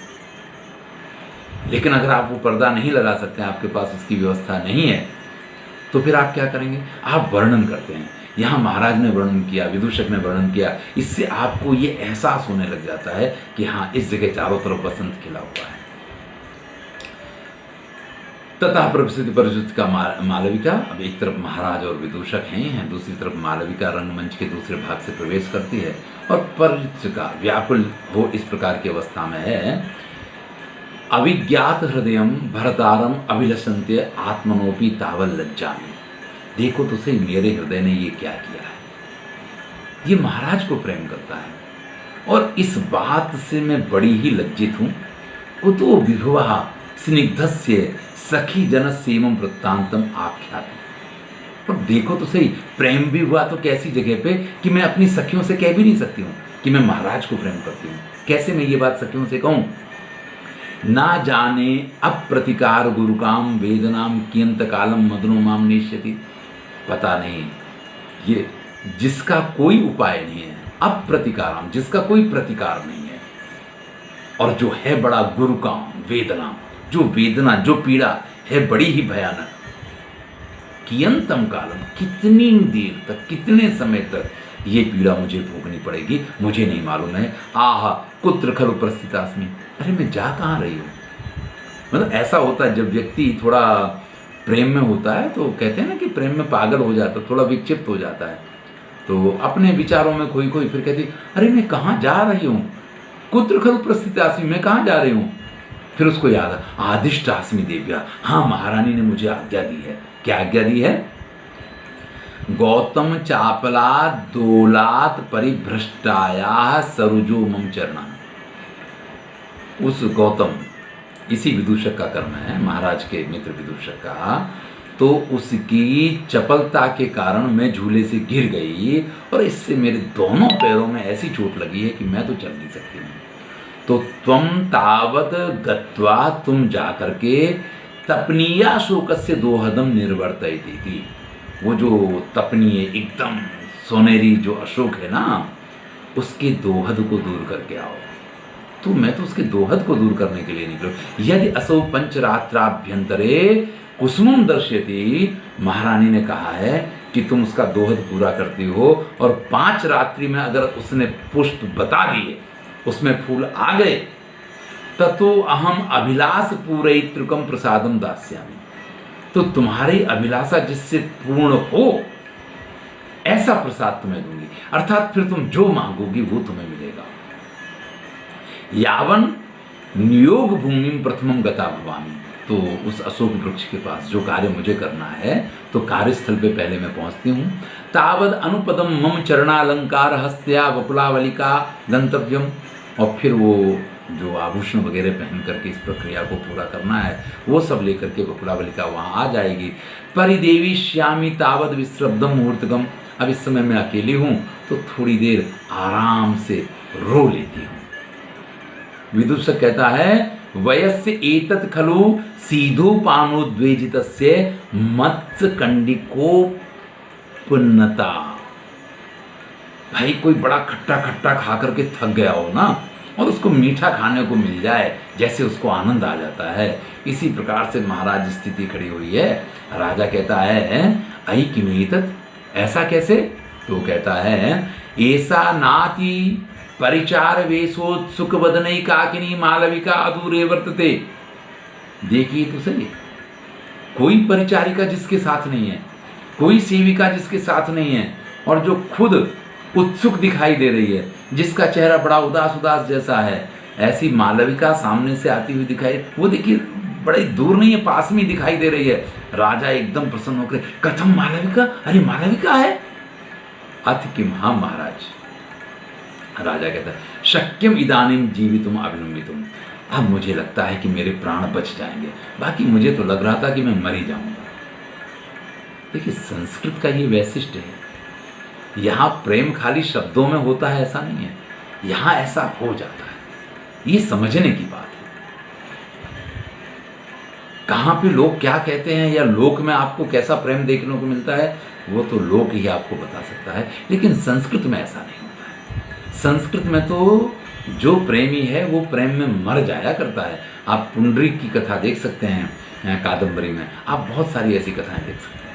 लेकिन अगर आप वो पर्दा नहीं लगा सकते हैं, आपके पास उसकी व्यवस्था नहीं है, तो फिर आप क्या करेंगे? आप वर्णन करते हैं। यहाँ महाराज ने वर्णन किया, विदूषक ने वर्णन किया, इससे आपको ये एहसास होने लग जाता है कि हाँ, इस जगह चारों तरफ बसंत खिला हुआ है। तथा प्रसिद्ध परिचित का मालविका, अब एक तरफ महाराज और विदूषक हैं, दूसरी तरफ मालविका रंगमंच के दूसरे भाग से प्रवेश करती है और परिचित का व्याकुल हो इस प्रकार की अवस्था में है। अविज्ञात हृदयम भरतारम अभिलषन्ते आत्मनोपि तावल लज्जामि। देखो तो सही मेरे हृदय ने ये क्या किया है। ये महाराज को प्रेम करता है और इस बात से मैं बड़ी ही लज्जित हूँ। कुतो विभुवः स्निग्धस्य सखी जनस्य एवं वृत्तांतम आख्याति। और देखो तो सही, प्रेम भी हुआ तो कैसी जगह पे कि मैं अपनी सखियों से कह भी नहीं सकती हूँ कि मैं महाराज को प्रेम करती हूँ। कैसे मैं ये बात सखियों से कहूँ? ना जाने अप्रतिकार गुरुकाम वेदनाम कियंत कालम मदनो माम नेष्यति। पता नहीं, ये जिसका कोई उपाय नहीं है, अप्रतिकारम, जिसका कोई प्रतिकार नहीं है, और जो है बड़ा गुरुकाम वेदनाम, जो वेदना, जो पीड़ा है बड़ी ही भयानक। कियंतम कालम, कितनी देर तक, कितने समय तक ये पीड़ा मुझे भोगनी पड़ेगी, मुझे नहीं मालूम है। आह कुत्र खलु प्रस्थितास्मि। अरे मैं जा कहाँ रही हूँ? मतलब ऐसा होता है जब व्यक्ति थोड़ा प्रेम में होता है, तो कहते हैं ना कि प्रेम में पागल हो जाता है, थोड़ा विक्षिप्त हो जाता है, तो अपने विचारों में खोई फिर कहती अरे मैं कहाँ जा रही हूँ, कुत्र खलु प्रस्थितास्मि, मैं कहाँ जा रही हूँ। फिर उसको याद है, आदिष्टास्मि देव्या, हाँ महारानी ने मुझे आज्ञा दी है। क्या आज्ञा दी है? गौतम चापला दोलात परिभ्रष्टाया सरुजो मम चरणा। उस गौतम, इसी विदूषक का कर्म है, महाराज के मित्र विदूषक का, तो उसकी चपलता के कारण मैं झूले से गिर गई और इससे मेरे दोनों पैरों में ऐसी चोट लगी है कि मैं तो चल नहीं सकती हूँ। तो त्वं तावत गत्वा, तुम जा करके तपनीया शोकस्य दोहदम निर्वर्तयति थी। वो जो तपनीय एकदम सोनेरी जो अशोक है ना, उसके दोहद को दूर करके आओ। तो मैं तो उसके दोहद को दूर करने के लिए निकलो। यदि असौ पंचरात्राभ्यंतरे कुसुमम दर्शयति, महारानी ने कहा है कि तुम उसका दोहद पूरा करती हो और 5 रात्रि में अगर उसने पुष्प बता दिए, उसमें फूल आ गए, ततो अहम अभिलाष पूरयितृकम प्रसादम दास्यामि। तो तुम्हारी अभिलाषा जिससे पूर्ण हो ऐसा प्रसाद तुम्हें दूंगी, अर्थात फिर तुम जो मांगोगी वो तुम्हें मिलेगा। यावन नियोग भूमि प्रथमम गता भवामी। तो उस अशोक वृक्ष के पास जो कार्य मुझे करना है, तो कार्यस्थल पे पहले मैं पहुंचती हूँ। तावद अनुपदम मम चरणालंकार हस्त्या वकुलावलिका गंतव्यम। और फिर वो जो आभूषण वगैरह पहन करके इस प्रक्रिया को पूरा करना है, वो सब लेकर के वकुलावलिका वहाँ आ जाएगी। परिदेवी श्यामी तावद विश्रब्धम मुहूर्तगम। अब इस समय मैं अकेली हूँ तो थोड़ी देर आराम से रो लेती हूँ। विदूषक कहता है, वयस्य एतत् खलु सीधोपानोद्वेजितस्य मत्स्य कंडिकोपन्नता। भाई कोई बड़ा खट्टा खट्टा खा करके थक गया हो ना, और उसको मीठा खाने को मिल जाए, जैसे उसको आनंद आ जाता है, इसी प्रकार से महाराज स्थिति खड़ी हुई है। राजा कहता है अई किमेतत, ऐसा कैसे? तो कहता है ऐसा नाति परिचार वेशोत्सुक वदनई काकिनी मालविका अधूरे वर्तते। देखिए तो सही, कोई परिचारिका जिसके साथ नहीं है, कोई सेविका जिसके साथ नहीं है, और जो खुद उत्सुक दिखाई दे रही है, जिसका चेहरा बड़ा उदास उदास जैसा है, ऐसी मालविका सामने से आती हुई दिखाई, वो देखिए बड़ी दूर नहीं है, पास में दिखाई दे रही है। राजा एकदम प्रसन्न होकर, कथम मालविका, अरे मालविका है? अथ किम, हाँ महाराज। राजा कहता है शक्यम इदानीम जीवितुम अभिलंबितुम, अब मुझे लगता है कि मेरे प्राण बच जाएंगे, बाकी मुझे तो लग रहा था कि मैं मर ही जाऊंगा। देखिए संस्कृत का ये वैशिष्ट्य है, यहाँ प्रेम खाली शब्दों में होता है ऐसा नहीं है, यहाँ ऐसा हो जाता है। ये समझने की बात है। कहाँ पे लोग क्या कहते हैं या लोक में आपको कैसा प्रेम देखने को मिलता है, वो तो लोक ही आपको बता सकता है, लेकिन संस्कृत में ऐसा नहीं होता है। संस्कृत में तो जो प्रेमी है वो प्रेम में मर जाया करता है। आप पुंडरीक की कथा देख सकते हैं कादंबरी में, आप बहुत सारी ऐसी कथाएं देख सकते हैं।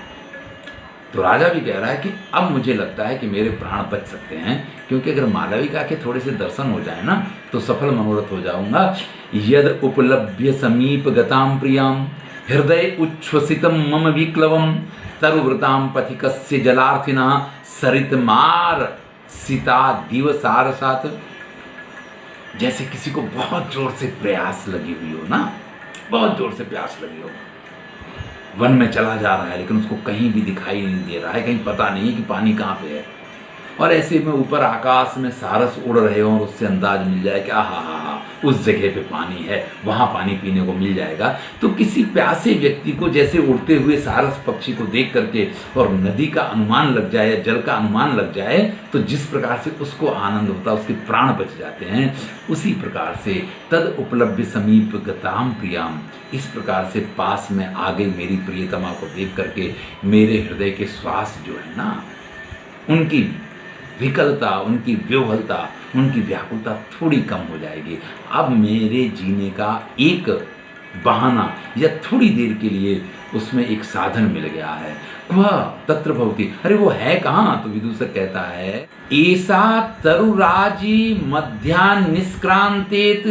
तो राजा भी कह रहा है कि अब मुझे लगता है कि मेरे प्राण बच सकते हैं, क्योंकि अगर मालविका के थोड़े से दर्शन हो जाए ना तो सफल मनोरथ हो जाऊंगा। यद उपलभ्य समीप गताम प्रियाम हृदय उच्छ्वसितम मम विक्लवम तरुव्रताम पथिकस्य जलार्थिना सरितमार सीता दिवसार साथ। जैसे किसी को बहुत जोर से प्यास लगी हुई हो ना, बहुत जोर से प्यास लगी हो, वन में चला जा रहा है लेकिन उसको कहीं भी दिखाई नहीं दे रहा है, कहीं पता नहीं कि पानी कहाँ पे है, और ऐसे में ऊपर आकाश में सारस उड़ रहे हो और उससे अंदाज मिल जाए कि हा उस जगह पे पानी है, वहाँ पानी पीने को मिल जाएगा। तो किसी प्यासे व्यक्ति को जैसे उड़ते हुए सारस पक्षी को देख करके और नदी का अनुमान लग जाए, जल का अनुमान लग जाए, तो जिस प्रकार से उसको आनंद होता है, उसके प्राण बच जाते हैं, उसी प्रकार से तद उपलब्ध समीप गताम प्रियाम, इस प्रकार से पास में आ गई मेरी प्रियतमा को देख करके मेरे हृदय के श्वास जो है ना, उनकी विकलता, उनकी व्योहलता, उनकी व्याकुलता थोड़ी कम हो जाएगी। अब मेरे जीने का एक बहाना या थोड़ी देर के लिए उसमें एक साधन मिल गया है। वह तत्र भवति, अरे वो है कहाँ? तो विदूषक कहता है ऐसा तरुराजी मध्याह्न निष्क्रांतेत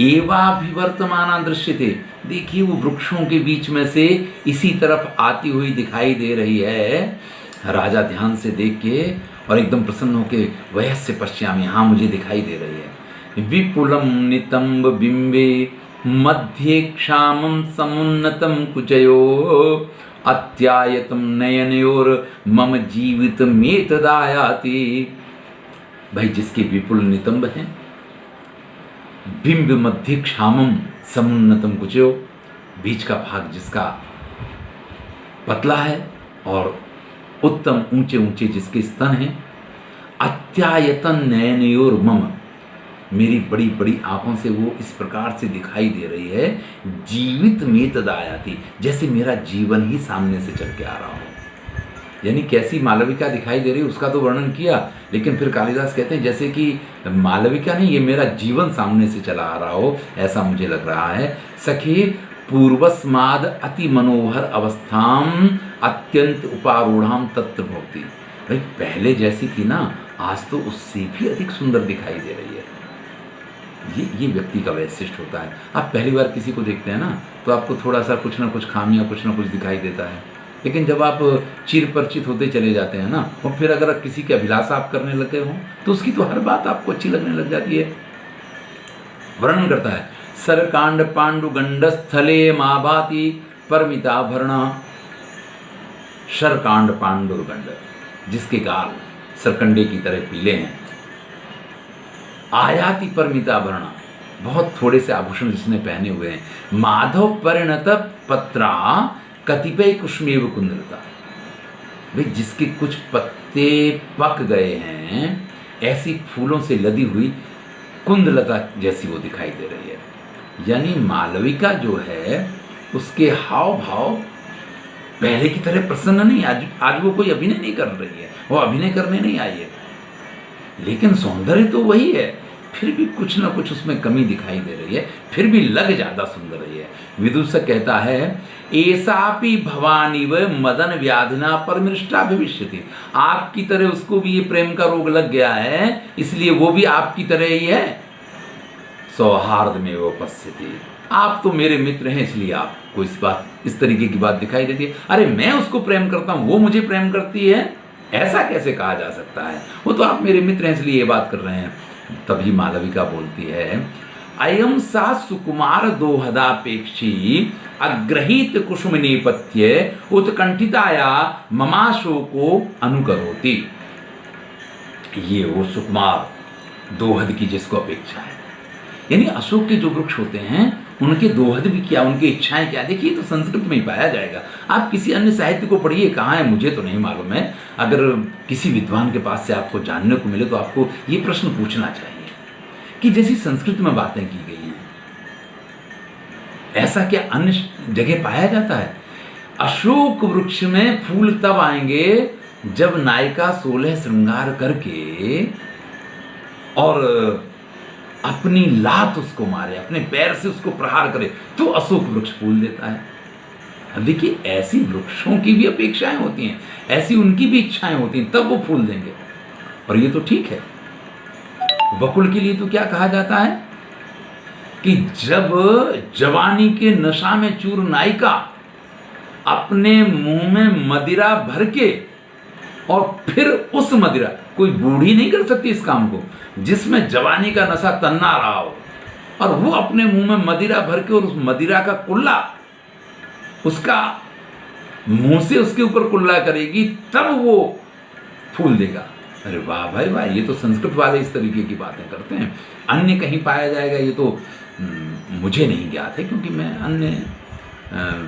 एवाभिवर्तमाना दृश्यते। देखिए वो वृक्षों के बीच में से इसी तरफ आती हुई दिखाई दे रही है। राजा ध्यान से देख के और एकदम प्रसन्न होके वयस्य पश्यामि, यहाँ मुझे दिखाई दे रही है। विपुलम नितंब बिंबे मध्ये क्षामं समुन्नतम कुचयो अत्यायतम नयनयोर मम जीवित मेतदायाति। भाई जिसके विपुल नितंब हैं, बिंब मध्य क्षामम समुन्नतम कुचयो, बीच का भाग जिसका पतला है और उत्तम ऊंचे ऊंचे जिसके स्तन हैं, अत्यायतन नयनयोर मम, मेरी बड़ी बड़ी आंखों से वो इस प्रकार से दिखाई दे रही है, जीवित मेतदायाति, जैसे मेरा जीवन ही सामने से चल के आ रहा हो। यानी कैसी मालविका दिखाई दे रही है उसका तो वर्णन किया, लेकिन फिर कालिदास कहते हैं जैसे कि मालविका नहीं, ये मेरा जीवन सामने से चला आ रहा हो, ऐसा मुझे लग रहा है। सखी पूर्वस्माद अति मनोहर अवस्थाम अत्यंत उपारूढ़ाम तत्र भवति। भाई पहले जैसी थी ना, आज तो उससे भी अधिक सुंदर दिखाई दे रही है। ये व्यक्ति का वैशिष्ट होता है। आप पहली बार किसी को देखते हैं ना, तो आपको थोड़ा सा कुछ ना कुछ खामियां, कुछ ना कुछ दिखाई देता है, लेकिन जब आप चिर परिचित होते चले जाते हैं ना, और फिर अगर किसी की अभिलाषा आप करने लगे हो तो उसकी तो हर बात आपको अच्छी लगने लग जाती है। वर्णन करता है सरकांड पांडुगंड स्थले माभाति परमिताभरण। शरकांड पांडुगंड, जिसके गाल सरकंडे की तरह पीले हैं, आयाति परमिताभरण, बहुत थोड़े से आभूषण जिसने पहने हुए हैं, माधव परिणत पत्रा कतिपय कुष्मेव कुंदलता। भाई जिसके कुछ पत्ते पक गए हैं, ऐसी फूलों से लदी हुई कुंदलता जैसी वो दिखाई दे रही है। यानी मालविका जो है उसके हाव भाव पहले की तरह प्रसन्न नहीं, आज वो कोई अभिनय नहीं कर रही है, वो अभिनय करने नहीं आई है, लेकिन सौंदर्य तो वही है, फिर भी कुछ ना कुछ उसमें कमी दिखाई दे रही है, फिर भी लग ज़्यादा सुंदर रही है। विदूषक कहता है ऐसापि भवानी व मदन व्याधिना परमृष्टा भविष्यति। आपकी तरह उसको भी ये प्रेम का रोग लग गया है, इसलिए वो भी आपकी तरह ही है। सौहार्द में वो उपस्थिति, आप तो मेरे मित्र हैं इसलिए आपको इस तरीके की बात दिखाई देती है। अरे मैं उसको प्रेम करता हूँ, वो मुझे प्रेम करती है, ऐसा कैसे कहा जा सकता है? वो तो आप मेरे मित्र हैं इसलिए ये बात कर रहे हैं। तभी मालविका बोलती है अयम सा सुकुमार दोहदापेक्षी अग्रहित कुसुम नेपथ्य उत्कंठिताया ममाशो को अनुकरोति। ये वो सुकुमार दोहद की जिसको अपेक्षा है, यानी अशोक के जो वृक्ष होते हैं उनके दोहद भी क्या, उनकी इच्छाएं क्या, देखिए तो संस्कृत में ही पाया जाएगा। आप किसी अन्य साहित्य को पढ़िए, कहाँ है मुझे तो नहीं मालूम है। अगर किसी विद्वान के पास से आपको जानने को मिले तो आपको ये प्रश्न पूछना चाहिए कि जैसी संस्कृत में बातें की गई हैं, ऐसा क्या अन्य जगह पाया जाता है? अशोक वृक्ष में फूल तब आएंगे जब नायिका 16 श्रृंगार करके और अपनी लात उसको मारे, अपने पैर से उसको प्रहार करे, तो अशोक वृक्ष फूल देता है। अब देखिए ऐसी वृक्षों की भी अपेक्षाएं होती हैं, ऐसी उनकी भी इच्छाएं होती हैं, तब वो फूल देंगे। और ये तो ठीक है। बकुल के लिए तो क्या कहा जाता है कि जब जवानी के नशा में चूर नायिका अपने मुंह में मदिरा भर के और फिर उस मदिरा, कोई बूढ़ी नहीं कर सकती इस काम को, जिसमें जवानी का नशा तन्ना रहा हो, और वो अपने मुंह में मदिरा भर के और उस मदिरा का कुल्ला उसका मुंह से उसके ऊपर कुल्ला करेगी, तब वो फूल देगा। अरे वाह भाई वाह, ये तो संस्कृत वाले इस तरीके की बातें करते हैं। अन्य कहीं पाया जाएगा ये तो मुझे नहीं ज्ञात है, क्योंकि मैं अन्य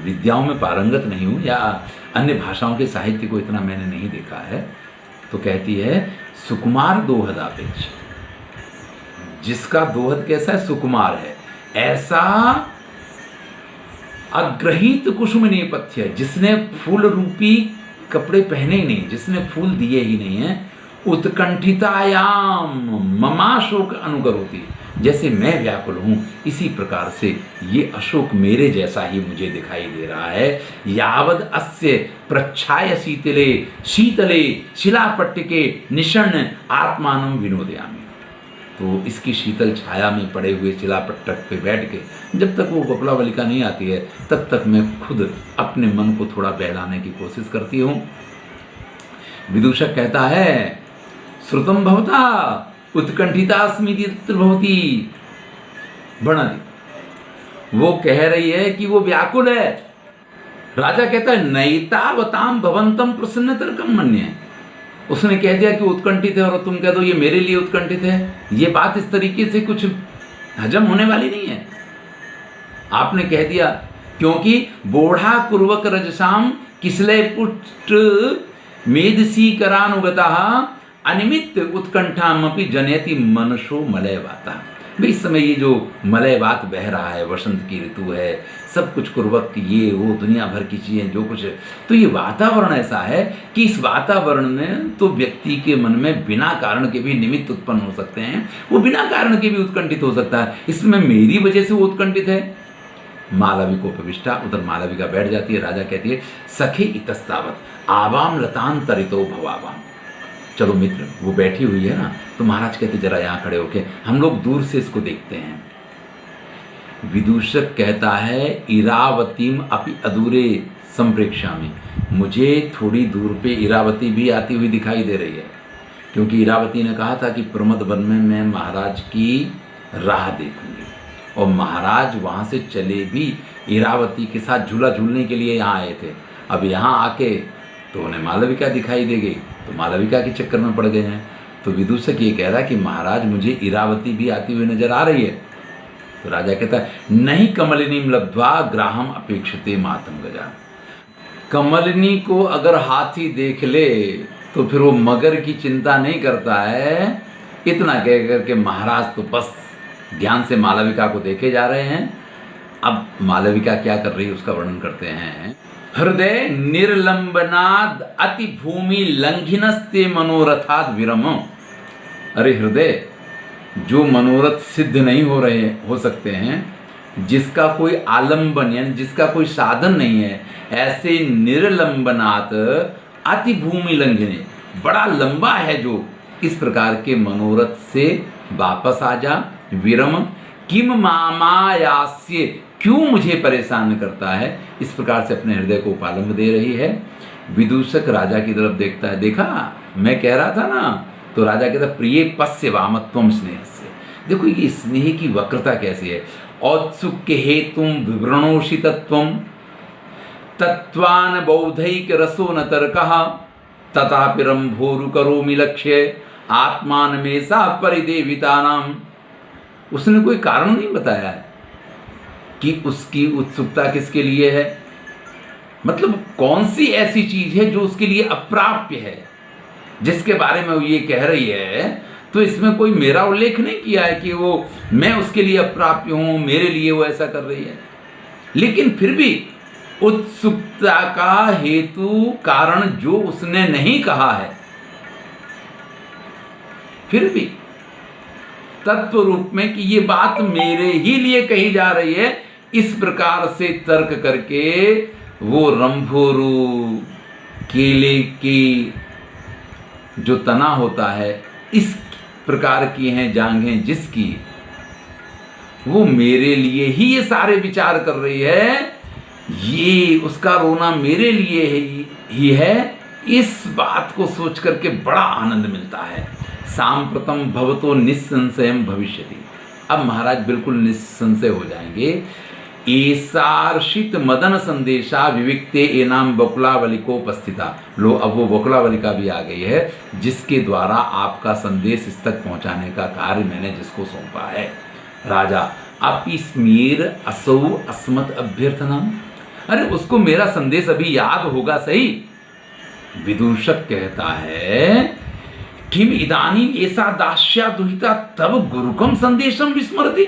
विद्याओं में पारंगत नहीं हूँ, या अन्य भाषाओं के साहित्य को इतना मैंने नहीं देखा है। तो कहती है सुकुमार दोहदापेक्ष, जिसका दोहद कैसा है, सुकुमार है, ऐसा अग्रहित कुसुम नेपथ्य, जिसने फूल रूपी कपड़े पहने ही नहीं, जिसने फूल दिए ही नहीं है, उत्कंठितायाम ममाशोक अनुकरोति, जैसे मैं व्याकुल हूँ इसी प्रकार से ये अशोक मेरे जैसा ही मुझे दिखाई दे रहा है। यावद अस्य प्रच्छाय शीतले शीतले शिलापट्टिके निषण्ण आत्मानं विनोदयामि। तो इसकी शीतल छाया में पड़े हुए शिलापट्टक पे बैठ के जब तक वो बकुलावलिका नहीं आती है, तब तक मैं खुद अपने मन को थोड़ा बहलाने की कोशिश करती हूँ। विदूषक कहता है श्रुतम भवता उत्कंठितास्मि भवती वर्णति। वो कह रही है कि वो व्याकुल है। राजा कहता है नैतावताम भवंतम प्रसन्नतरकम मन्ये। उसने कह दिया कि उत्कंठित है और तुम कह दो ये मेरे लिए उत्कंठित है, ये बात इस तरीके से कुछ हजम होने वाली नहीं है। आपने कह दिया क्योंकि बोढ़ा कुर्वक रजसाम किसले पुष्ट मेदसी करानुगता अनिमित्त उत्कंठामपि जनयति मनसो मलयवाता। भाई इस समय ये जो मलयवात बह रहा है, वसंत की ऋतु है, सब कुछ कुर्वक ये वो दुनिया भर की चीज़ें जो कुछ है, तो ये वातावरण ऐसा है कि इस वातावरण में तो व्यक्ति के मन में बिना कारण के भी निमित्त उत्पन्न हो सकते हैं, वो बिना कारण के भी उत्कंठित हो सकता है। इसमें मेरी वजह से वो उत्कंठित है। मालविकोपविष्टा, उधर मालविका बैठ जाती है। राजा कहती है सखी इतस्तावत आवाम लतांतरितो भवावाम। चलो मित्र, वो बैठी हुई है ना, तो महाराज कहते जरा यहाँ खड़े होके हम लोग दूर से इसको देखते हैं। विदूषक कहता है इरावतीम अपि अधूरे संप्रेक्षामि। मुझे थोड़ी दूर पे इरावती भी आती हुई दिखाई दे रही है, क्योंकि इरावती ने कहा था कि प्रमद वन में मैं महाराज की राह देखूंगी, और महाराज वहाँ से चले भी इरावती के साथ झूला झूलने के लिए यहाँ आए थे। अब यहाँ आके तो उन्हें मालविका दिखाई दे गई, तो मालविका के चक्कर में पड़ गए हैं। तो विदूषक ये कह रहा है कि महाराज मुझे इरावती भी आती हुई नजर आ रही है। तो राजा कहता है नहीं कमलिनीम लब्ध्वा ग्राहम अपेक्षते मातम गजा। कमलिनी को अगर हाथी देख ले तो फिर वो मगर की चिंता नहीं करता है। इतना कह करके महाराज तो बस ध्यान से मालविका को देखे जा रहे हैं। अब मालविका क्या कर रही है उसका वर्णन करते हैं। हृदय निर्लंबनाद अति भूमि लंघिनस्ते मनोरथाद विरम। अरे हृदय, जो मनोरथ सिद्ध नहीं हो सकते हैं, जिसका कोई आलंबन यानी जिसका कोई साधन नहीं है, ऐसे निरलंबनात अति भूमि लंघने, बड़ा लंबा है जो, इस प्रकार के मनोरथ से वापस आ जा। विरम किम मामायास्य, क्यों मुझे परेशान करता है, इस प्रकार से अपने हृदय को उपालंब दे रही है। विदूषक राजा की तरफ देखता है, देखा मैं कह रहा था ना, तो राजा कहता प्रिय पश्य वामत्वम स्नेह से। देखो ये स्नेह की वक्रता कैसी है। औत्सुक्य हेतुम विवरणोषि तत्वम तत्वान बौद्धैक रसो न तर्कः तथापि रंभोरु करोमि लक्ष्य आत्मान में सा परिदेविता नाम। उसने कोई कारण नहीं बताया है कि उसकी उत्सुकता किसके लिए है, मतलब कौन सी ऐसी चीज है जो उसके लिए अप्राप्य है, जिसके बारे में वो ये कह रही है। तो इसमें कोई मेरा उल्लेख नहीं किया है कि वो मैं उसके लिए अप्राप्य हूं, मेरे लिए वो ऐसा कर रही है। लेकिन फिर भी उत्सुकता का हेतु कारण जो उसने नहीं कहा है, फिर भी तत्व रूप में कि ये बात मेरे ही लिए कही जा रही है, इस प्रकार से तर्क करके वो रंभोरु केले की जो तना होता है, इस प्रकार की हैं जांघें जिसकी, वो मेरे लिए ही ये सारे विचार कर रही है, ये उसका रोना मेरे लिए ही है, इस बात को सोच करके बड़ा आनंद मिलता है। सांप्रतम भवतो निस्संशयम भविष्यति। अब महाराज बिल्कुल निस्संशय हो जाएंगे। ऐसार्षित मदन संदेशा विविक्ते एनाम बकुलावलिकोपस्थिता। लो, अब वो बकुलावलिका भी आ गई है, जिसके द्वारा आपका संदेश इस तक पहुंचाने का कार्य मैंने जिसको सौंपा है। राजा अपि स्मीर असौ अस्मत् अभ्यर्थना। अरे उसको मेरा संदेश अभी याद होगा सही। विदूषक कहता है किम इदानीम ऐसा दास्या दुहिता तब गुरुकम संदेशम विस्मरति।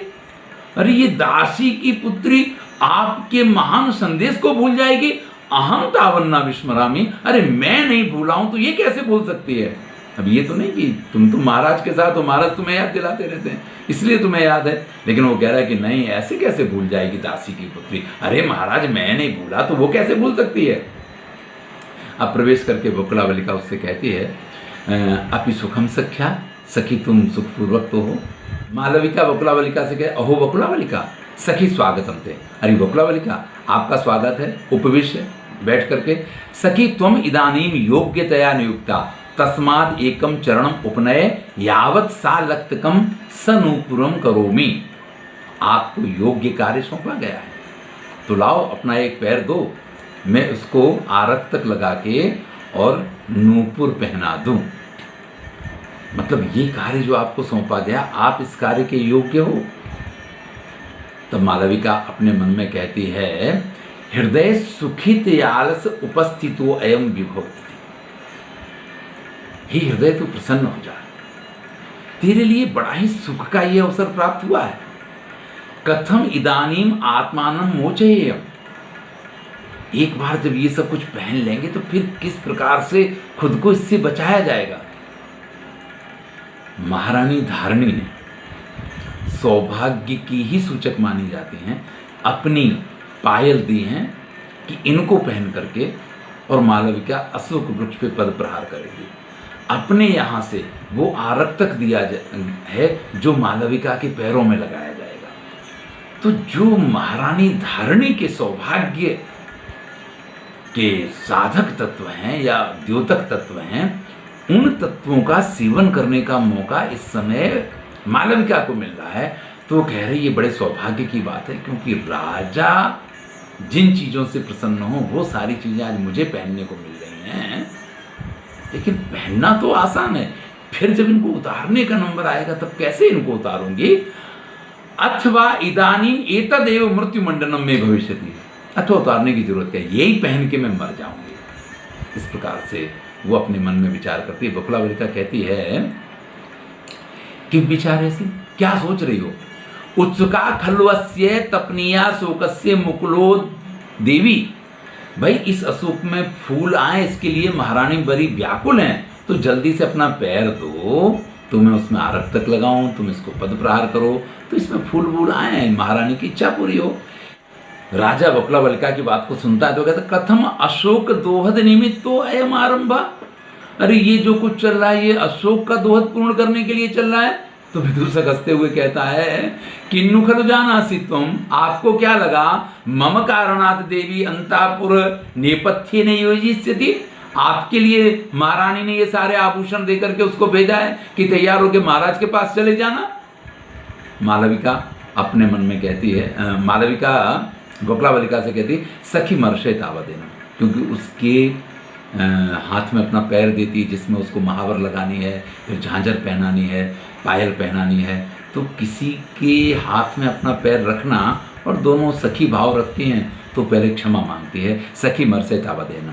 अरे ये दासी की पुत्री आपके महान संदेश को भूल जाएगी। अहम तावन्ना विस्मरामि। अरे मैं नहीं भूला हूं तो ये कैसे भूल सकती है। अब ये तो नहीं कि तुम महाराज के साथ हो, महाराज तुम्हें याद दिलाते रहते हैं इसलिए तुम्हें याद है। लेकिन वो कह रहा है कि नहीं, ऐसे कैसे भूल जाएगी दासी की पुत्री। अरे महाराज मैं नहीं भूला तो वो कैसे भूल सकती है। अब प्रवेश करके बकुलावलिका उससे कहती है अपि सुखम सख्या, सखी तुम सुखपूर्वक तो हो। मालविका बकुलावलिका से कहे अहो बकुलावलिका सखी स्वागतम थे। अरे बकुलावलिका आपका स्वागत है, उपविश्य बैठ करके। सखी त्वम इदानीम योग्यतया नियुक्ता तस्माद एकम चरणम उपनय यावत सा लक्तकम सनूपुरम करोमि। आपको योग्य कार्य सौंपा गया है, तो लाओ अपना एक पैर दो, मैं उसको आरक तक लगा के और नूपुर पहना दूं। मतलब ये कार्य जो आपको सौंपा गया, आप इस कार्य के योग्य हो। तब मालविका अपने मन में कहती है हृदय सुखित यालस उपस्थितो अयम विभवति। हे हृदय तू प्रसन्न हो जा, तेरे लिए बड़ा ही सुख का ये अवसर प्राप्त हुआ है। कथम इदानीम आत्मानम मोचयेयम। एक बार जब ये सब कुछ पहन लेंगे तो फिर किस प्रकार से खुद को इससे बचाया जाएगा। महारानी धारणी ने सौभाग्य की ही सूचक मानी जाती हैं, अपनी पायल दी हैं कि इनको पहन करके और मालविका अशोक वृक्ष पे पद प्रहार करेगी। अपने यहाँ से वो आरक तक दिया है जो मालविका के पैरों में लगाया जाएगा। तो जो महारानी धारणी के सौभाग्य के साधक तत्व हैं या द्योतक तत्व हैं, उन तत्वों का सेवन करने का मौका इस समय मालविका को मिल रहा है। तो वो कह रही ये बड़े सौभाग्य की बात है, क्योंकि राजा जिन चीज़ों से प्रसन्न हो वो सारी चीज़ें आज मुझे पहनने को मिल रही हैं। लेकिन पहनना तो आसान है, फिर जब इनको उतारने का नंबर आएगा तब कैसे इनको उतारूंगी। अथवा इदानीम एतदेव मृत्यु मंडनम में भविष्यति। अथवा उतारने की जरूरत क्या, यही पहन के मैं मर जाऊंगी। इस प्रकार से वो अपने मन में विचार करती है। बकुलावलिका कहती है कि विचार ऐसी क्या सोच रही हो। उत्सुका खल्वस्य तपनिया शोकस्य मुकुलो देवी। भाई इस अशोक में फूल आए इसके लिए महारानी बड़ी व्याकुल हैं, तो जल्दी से अपना पैर दो तो मैं उसमें आरक तक लगाऊं, तुम इसको पद प्रहार करो, तो इसमें फूल वूल आए, महारानी की इच्छा पूरी हो। राजा वक्लावलिका की बात को सुनता है तो कहता कथम अशोक दोहद निमित्तो अयम आरंभा, अरे ये जो कुछ चल रहा है ये अशोक का दोहद पूर्ण करने के लिए चल रहा है। तो विदूषक हंसते हुए कहता है किन्नु खलु जानासि तुम, आपको क्या लगा मम कारणात् देवी अंतापुर नेपथ्ये न योजिष्यति, आपके लिए महारानी ने ये सारे आभूषण देकर के उसको भेजा है कि तैयार होकर महाराज के पास चले जाना। मालविका अपने मन में कहती है, मालविका वक्लावलिका से कहती सखी मर्षे तावदेना, क्योंकि उसके हाथ में अपना पैर देती जिसमें उसको महावर लगानी है, फिर झांझर पहनानी है, पायल पहनानी है, तो किसी के हाथ में अपना पैर रखना और दोनों सखी भाव रखती हैं तो पहले क्षमा मांगती है, सखी मर्षे तावदेना।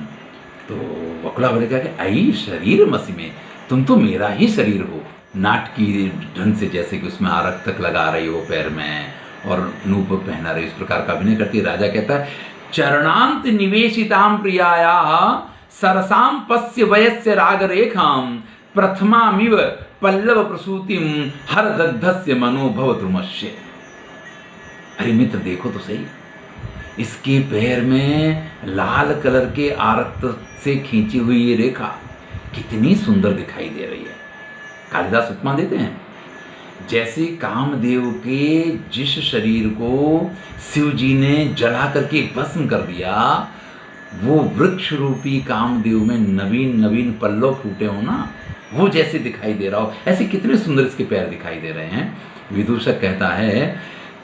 तो वक्लावलिका के आई शरीर मसी में, तुम तो मेरा ही शरीर हो, नाटकी ढंग से जैसे कि उसमें आरक तक लगा रही हो पैर में और नूपुर पहना रही, इस प्रकार का अभिनय करती है। राजा कहता है चरणांत निवेशिताम प्रियायाः सरसाम पस्य वयस्य राग रेखाम प्रथमामिव पल्लव प्रसूतिम हर दग्धस्य मनोभव द्रुमस्य। अरे मित्र देखो तो सही, इसके पैर में लाल कलर के आरक्त से खींची हुई ये रेखा कितनी सुंदर दिखाई दे रही है। कालिदास उपमा देते हैं जैसे कामदेव के जिस शरीर को शिव जी ने जला करके भस्म कर दिया, वो वृक्ष रूपी कामदेव में नवीन नवीन पल्लव फूटे हो ना, वो जैसे दिखाई दे रहा हो, ऐसे कितने सुंदर इसके पैर दिखाई दे रहे हैं। विदूषक कहता है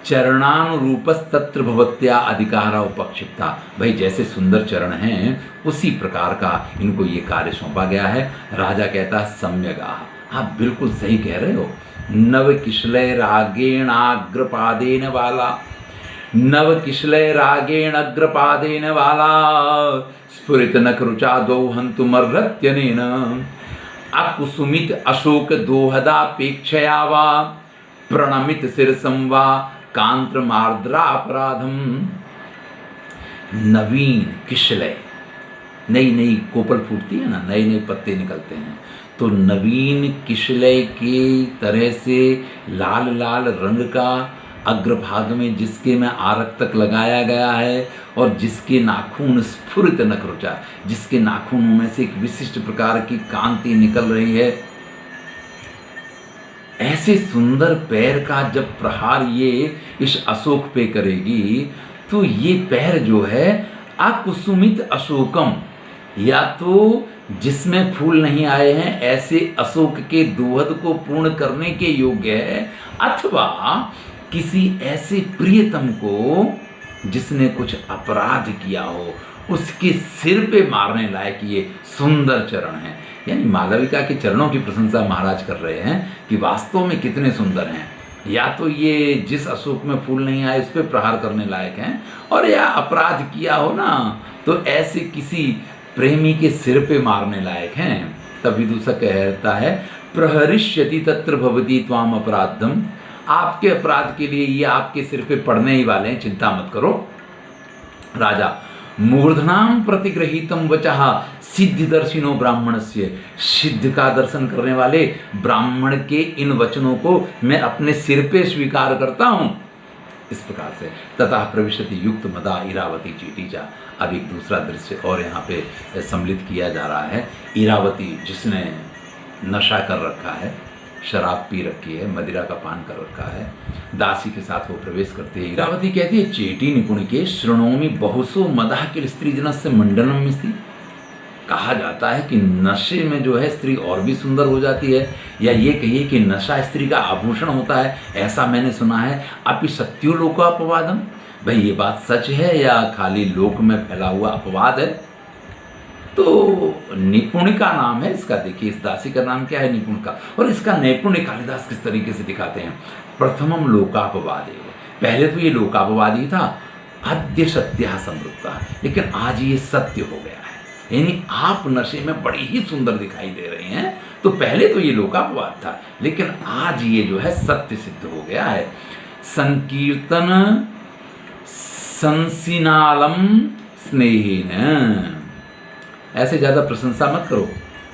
चरणानुरूपस्तत्र भवत्या अधिकारा उपक्षिप्ता, भाई जैसे सुंदर चरण हैं उसी प्रकार का इनको ये कार्य सौंपा गया है। राजा कहता है सम्यगाः, आप बिल्कुल सही कह रहे हो। नव किशलय रागेण अग्रपादेन वाला, नव किशलय रागेण अग्रपादेन वाला स्फुरित नखरुचा दोहन्तुमर्हत्यनेन अकुसुमित अशोक दोहदापेक्षया वा प्रणमित शिरसं वा कांत्रमार्द्रापराधम। नवीन किशलय, नई नई कोपल फूटती है ना, नए नए पत्ते निकलते हैं, तो नवीन किशलय की तरह से लाल लाल रंग का अग्रभाग में जिसके में आरक तक लगाया गया है और जिसके नाखून स्फुरित नखरुचा, जिसके नाखूनों में से एक विशिष्ट प्रकार की कांति निकल रही है, ऐसे सुंदर पैर का जब प्रहार ये इस अशोक पे करेगी तो ये पैर जो है अकुसुमित अशोकम, या तो जिसमें फूल नहीं आए हैं ऐसे अशोक के दोहद को पूर्ण करने के योग्य है, अथवा किसी ऐसे प्रियतम को जिसने कुछ अपराध किया हो उसके सिर पे मारने लायक ये सुंदर चरण हैं। यानी मालविका के चरणों की प्रशंसा महाराज कर रहे हैं कि वास्तव में कितने सुंदर हैं, या तो ये जिस अशोक में फूल नहीं आए उस पर प्रहार करने लायक हैं, और या अपराध किया हो ना तो ऐसे किसी प्रेमी के सिर पे मारने लायक हैं। तब विदूषक कहता है प्रहरिष्यति तत्र भवती त्वाम अपराधम, आपके अपराध के लिए ये आपके सिर पे पड़ने ही वाले हैं, चिंता मत करो। राजा मूर्धनाम प्रतिग्रहीतम वचः सिद्धिदर्शिनो ब्राह्मणस्य, सिद्ध का दर्शन करने वाले ब्राह्मण के इन वचनों को मैं अपने सिर पे स्वीकार करता हूँ। इस प्रकार से तथा प्रविशति युक्त मदा इरावती चीटीचा। अब एक दूसरा दृश्य और यहाँ पे सम्मिलित किया जा रहा है। इरावती जिसने नशा कर रखा है, शराब पी रखी है, मदिरा का पान कर रखा है, दासी के साथ वो प्रवेश करती है। इरावती कहती है चेटी निपुण के श्रृणोमि बहुसो मदः किल स्त्री जनस्य मंडनम मिस्ति। कहा जाता है कि नशे में जो है स्त्री और भी सुंदर हो जाती है, या ये कहिए कि नशा स्त्री का आभूषण होता है, ऐसा मैंने सुना है। अपि सत्यो लोकापवादम, भाई ये बात सच है या खाली लोक में फैला हुआ अपवाद है? तो निपुणिका नाम है इसका। देखिए इस दासी का नाम क्या है, निपुणिका। और इसका नैपुण्य कालिदास किस तरीके से दिखाते हैं। प्रथमम लोकापवाद, पहले तो ये लोकापवाद ही था, अद्य सत्य समृद्धता, लेकिन आज ये सत्य हो गया है। यानी आप नशे में बड़ी ही सुंदर दिखाई दे रहे हैं, तो पहले तो ये लोकापवाद था, लेकिन आज ये जो है सत्य सिद्ध हो गया है। संकीर्तन संसिनालम स्नेहिन, ऐसे ज़्यादा प्रशंसा मत करो,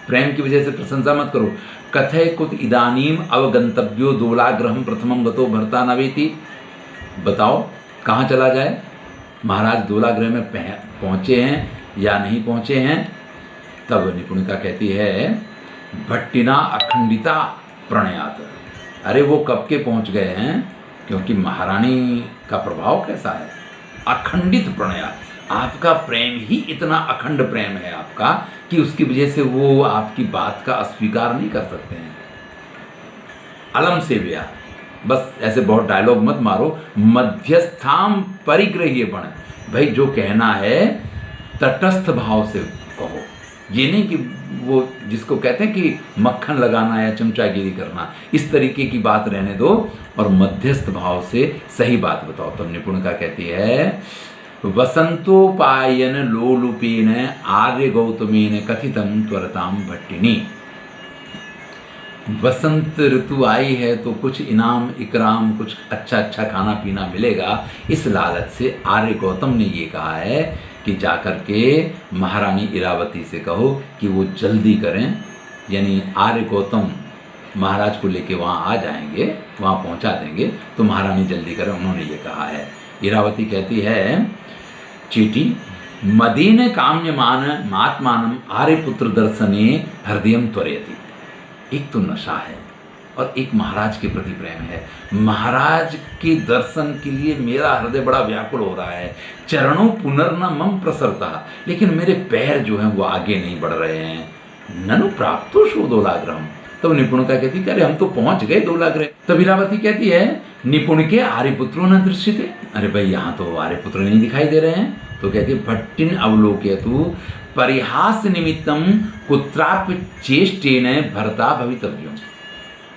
प्रेम की वजह से प्रशंसा मत करो। कथय कुत इदानीम अवगंतव्यो दोलाग्रहम प्रथमम गतो भरता नवेति। बताओ कहाँ चला जाए? महाराज दोलाग्रह में पहुँचे हैं या नहीं पहुँचे हैं? तब निपुणिका कहती है भट्टिना अखंडिता प्रणयात। अरे वो कब के पहुँच गए हैं, क्योंकि महारानी का प्रभाव कैसा है, अखंडित प्रणयात। आपका प्रेम ही इतना अखंड प्रेम है आपका कि उसकी वजह से वो आपकी बात का अस्वीकार नहीं कर सकते हैं। अलम सेव्या, बस ऐसे बहुत डायलॉग मत मारो। मध्यस्थाम परिग्रह्य बण, भाई जो कहना है तटस्थ भाव से कहो। ये नहीं कि वो जिसको कहते हैं कि मक्खन लगाना या चमचागिरी करना, इस तरीके की बात रहने दो और मध्यस्थ भाव से सही बात बताओ। तब निपुणिका कहती है वसंतोपायन लोलुपेन आर्य गौतमेन कथितम त्वरताम भट्टिनी। वसंत ऋतु आई है तो कुछ इनाम इकराम, कुछ अच्छा अच्छा खाना पीना मिलेगा, इस लालच से आर्य गौतम ने ये कहा है कि जाकर के महारानी इरावती से कहो कि वो जल्दी करें। यानी आर्य गौतम महाराज को लेके वहाँ आ जाएंगे, वहाँ पहुँचा देंगे, तो महारानी जल्दी करें, उन्होंने ये कहा है। इरावती कहती है चीटी मदीन काम्यमान महात्मानम आर्यपुत्र दर्शने हृदयम त्वरयति। एक तो नशा है और एक महाराज के प्रति प्रेम है। महाराज के दर्शन के लिए मेरा हृदय बड़ा व्याकुल हो रहा है। चरणों पुनर्न मम प्रसरता, लेकिन मेरे पैर जो हैं वो आगे नहीं बढ़ रहे हैं। ननु प्राप्तो शो दोलाग्रहम। तब निपुणिका कहती है अरे हम तो पहुंच गए दोलाग्रह। तब इरावती कहती है निपुण के आर्यपुत्रों न दृश्यते। अरे भाई यहाँ तो आर्यपुत्र नहीं दिखाई दे रहे हैं। तो कहती है भट्टिन अवलोकयतु परिहास निमित्तम कुत्रापि चेष्टेन भरता भवितव्यम।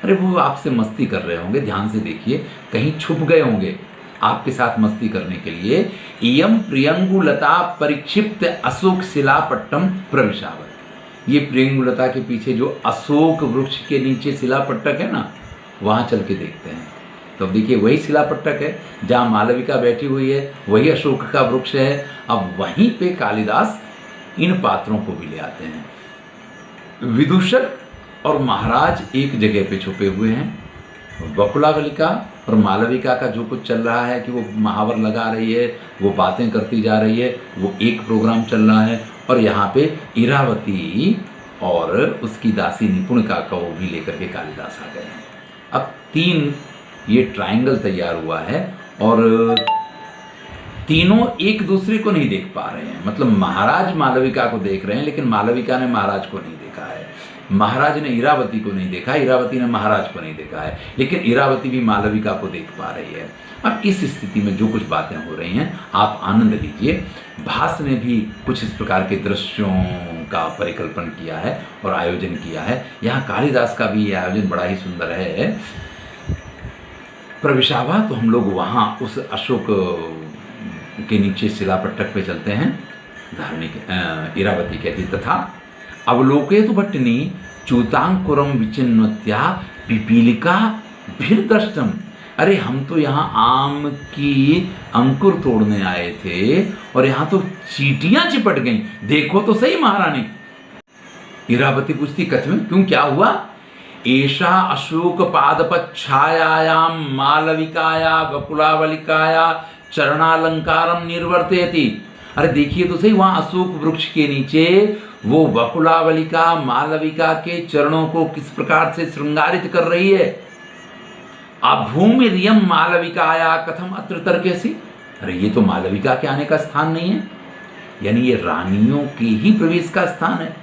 अरे वो आपसे मस्ती कर रहे होंगे, ध्यान से देखिए, कहीं छुप गए होंगे आपके साथ मस्ती करने के लिए। इयम प्रियंगुलता परिक्षिप्त अशोक शिलापट्टम प्रविशावर। ये प्रियंगुलता के पीछे जो अशोक वृक्ष के नीचे शिलापट्टक है ना, वहाँ चल के देखते हैं। तो अब देखिए वही शिलापट्टक है जहाँ मालविका बैठी हुई है, वही अशोक का वृक्ष है। अब वहीं पे कालिदास इन पात्रों को भी ले आते हैं। विदूषक और महाराज एक जगह पे छुपे हुए हैं। बकुलावलिका और मालविका का जो कुछ चल रहा है कि वो महावर लगा रही है, वो बातें करती जा रही है, वो एक प्रोग्राम चल रहा है। और यहाँ पे इरावती और उसकी दासी निपुणिका को भी लेकर के कालिदास आ गए हैं। अब तीन ये ट्रायंगल तैयार हुआ है और तीनों एक दूसरे को नहीं देख पा रहे हैं। मतलब महाराज मालविका को देख रहे हैं, लेकिन मालविका ने महाराज को नहीं देखा है। महाराज ने इरावती को नहीं देखा, इरावती ने महाराज को नहीं देखा है, लेकिन इरावती भी मालविका को देख पा रही है। अब इस स्थिति में जो कुछ बातें हो रही हैं आप आनंद लीजिए। भास ने भी कुछ इस प्रकार के दृश्यों का परिकल्पन किया है और आयोजन किया है। यहाँ कालिदास का भी ये आयोजन बड़ा ही सुंदर है। प्रविशावा, तो हम लोग वहाँ उस अशोक के नीचे शिलापट्टक पे चलते हैं। धारणी इरावती कहती तथा अवलोके तो भट्टिनी च्यूतांकुरम विचिन्वत्या पिपीलिका भीर दृष्टम। अरे हम तो यहाँ आम की अंकुर तोड़ने आए थे और यहाँ तो चींटियां चिपट गईं, देखो तो सही महारानी। इरावती पूछती कथम क्यों, क्या हुआ? एषा अशोक पादप छायायाम मालविकाया बकुलावलिकाया चरणालंकारम निर्वर्तयति। अरे देखिए तो सही, वहाँ अशोक वृक्ष के नीचे वो बकुलावलिका मालविका के चरणों को किस प्रकार से श्रृंगारित कर रही है। अभूमि रियम मालविकाया कथम अत्र तर्केसी। अरे ये तो मालविका के आने का स्थान नहीं है, यानी ये रानियों के ही प्रवेश का स्थान है।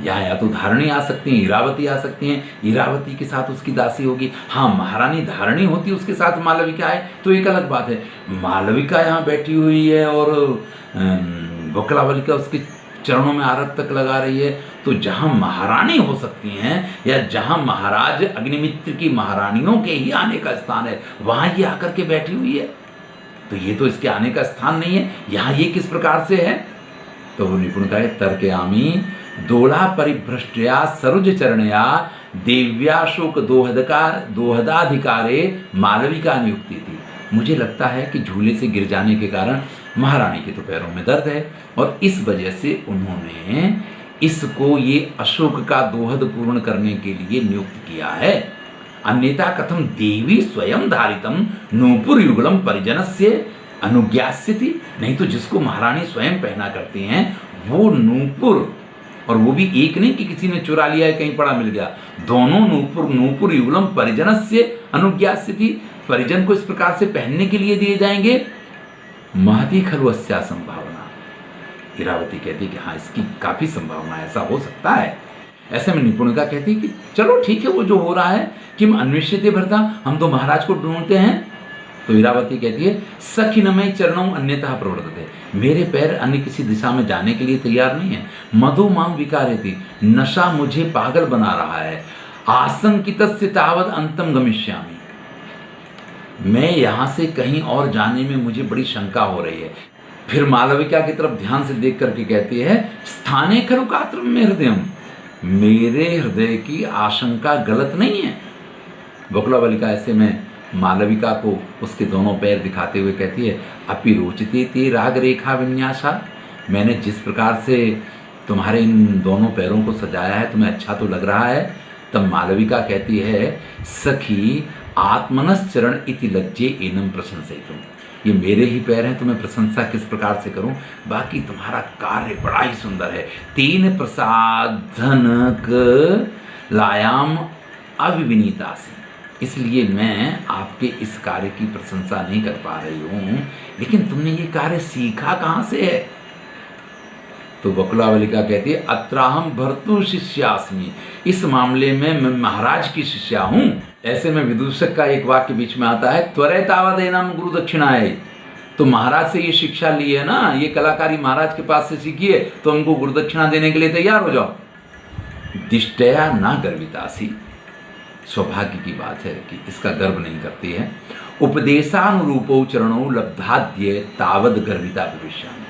यहाँ या तो धारणी आ सकती हैं, इरावती आ सकती हैं, इरावती के साथ उसकी दासी होगी। हाँ, महारानी धारणी होती उसके साथ मालविका है तो एक अलग बात है। मालविका यहाँ बैठी हुई है और बकुलावलिका उसके चरणों में आरत तक लगा रही है, तो जहाँ महारानी हो सकती हैं या जहाँ महाराज अग्निमित्र की महारानियों के ही आने का स्थान है, वहाँ ये आकर के बैठी हुई है, तो ये तो इसके आने का स्थान नहीं है। यहाँ ये किस प्रकार से है? तो वो निपुणता है तर्कयामी दोला परिभ्रष्टया सरुज चरणया देव्याशोक दोहदाधिकारे मालविका नियुक्ति थी। मुझे लगता है कि झूले से गिर जाने के कारण महारानी के तो पैरों में दर्द है और इस वजह से उन्होंने इसको ये अशोक का दोहद पूर्ण करने के लिए नियुक्त किया है। अन्यथा कथम देवी स्वयं धारितम नूपुर युगलम परिजनस्य अनुज्ञास्यति। नहीं तो जिसको महारानी स्वयं पहना करती हैं वो नूपुर, और वो भी एक नहीं कि किसी ने चुरा लिया है, कहीं पड़ा मिल गया, दोनों नूपुर युगलम परिजनस्य अनुज्ञास्यति, परिजन को इस प्रकार से पहनने के लिए दिए जाएंगे। महती खलु अस्या संभावना। इरावती कहती कि हाँ, इसकी काफी संभावना है, ऐसा हो सकता है। ऐसे में निपुणिका कहती कि चलो ठीक है, वो जो हो रहा है किम अन्वेष्यते भर्ता, हम तो महाराज को ढूंढते हैं। तो इरावती कहती है सखिनमय चरणों अन्यतः प्रवर्तते, मेरे पैर अन्य किसी दिशा में जाने के लिए तैयार नहीं है। मधु माम विकारयति, नशा मुझे पागल बना रहा है। आशंकितस्य तावद अंतम गमिष्यामि, मैं यहाँ से कहीं और जाने में मुझे बड़ी शंका हो रही है। फिर मालविका की तरफ ध्यान से देख करके कहती है स्थाने खलु कात्रम में हृदयम, मेरे हृदय की आशंका गलत नहीं है। बकुलावलिका ऐसे में मालविका को उसके दोनों पैर दिखाते हुए कहती है अपि रोचते ते राग रेखा विन्यासा, मैंने जिस प्रकार से तुम्हारे इन दोनों पैरों को सजाया है तुम्हें अच्छा तो लग रहा है। तब मालविका कहती है सखी आत्मनस चरण इति लज्जे एनम प्रशंसितुम, ये मेरे ही पैर हैं, तुम्हें प्रशंसा किस प्रकार से करूं, बाकी तुम्हारा कार्य बड़ा ही सुंदर है। तीन प्रसाधनक लायाम अविविनीतासी, इसलिए मैं आपके इस कार्य की प्रशंसा नहीं कर पा रही हूं, लेकिन तुमने ये कार्य सीखा कहाँ से है। तो बकुलावलिका कहती है अत्राहम भर्तु शिष्यास्मि, इस मामले में मैं महाराज की शिष्या हूं। ऐसे में विदूषक का एक वाक्य बीच में आता है त्वरेतावदेनम गुरु दक्षिणाय, तो महाराज से ये शिक्षा ली है ना, ये कलाकारी महाराज के पास से सीखी है, तो हमको गुरु दक्षिणा देने के लिए तैयार हो जाओ। दिष्टया ना गर्वितासी, सौभाग्य की बात है कि इसका गर्व नहीं करती है। उपदेशानुरूपो चरणों लब्धाद्य तावद गर्विता भविष्यामि,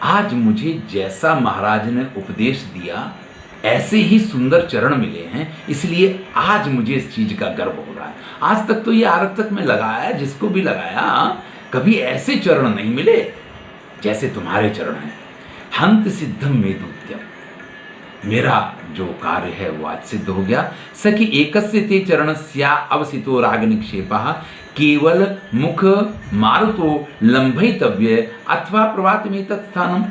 आज मुझे जैसा महाराज ने उपदेश दिया ऐसे ही सुंदर चरण मिले हैं, इसलिए आज मुझे इस चीज का गर्व हो रहा है। आज तक तो ये आरक तक में लगाया, जिसको भी लगाया कभी ऐसे चरण नहीं मिले जैसे तुम्हारे चरण हैं। हंत सिद्धम मेदुत्यम, मेरा जो कार्य है वो आज सिद्ध हो गया। सखी एकस्य ते चरणस्या अवसितो राग निक्षेपः केवल मुख मारुतो लंभयितव्य अथवा प्रवात में तत्स्थानम।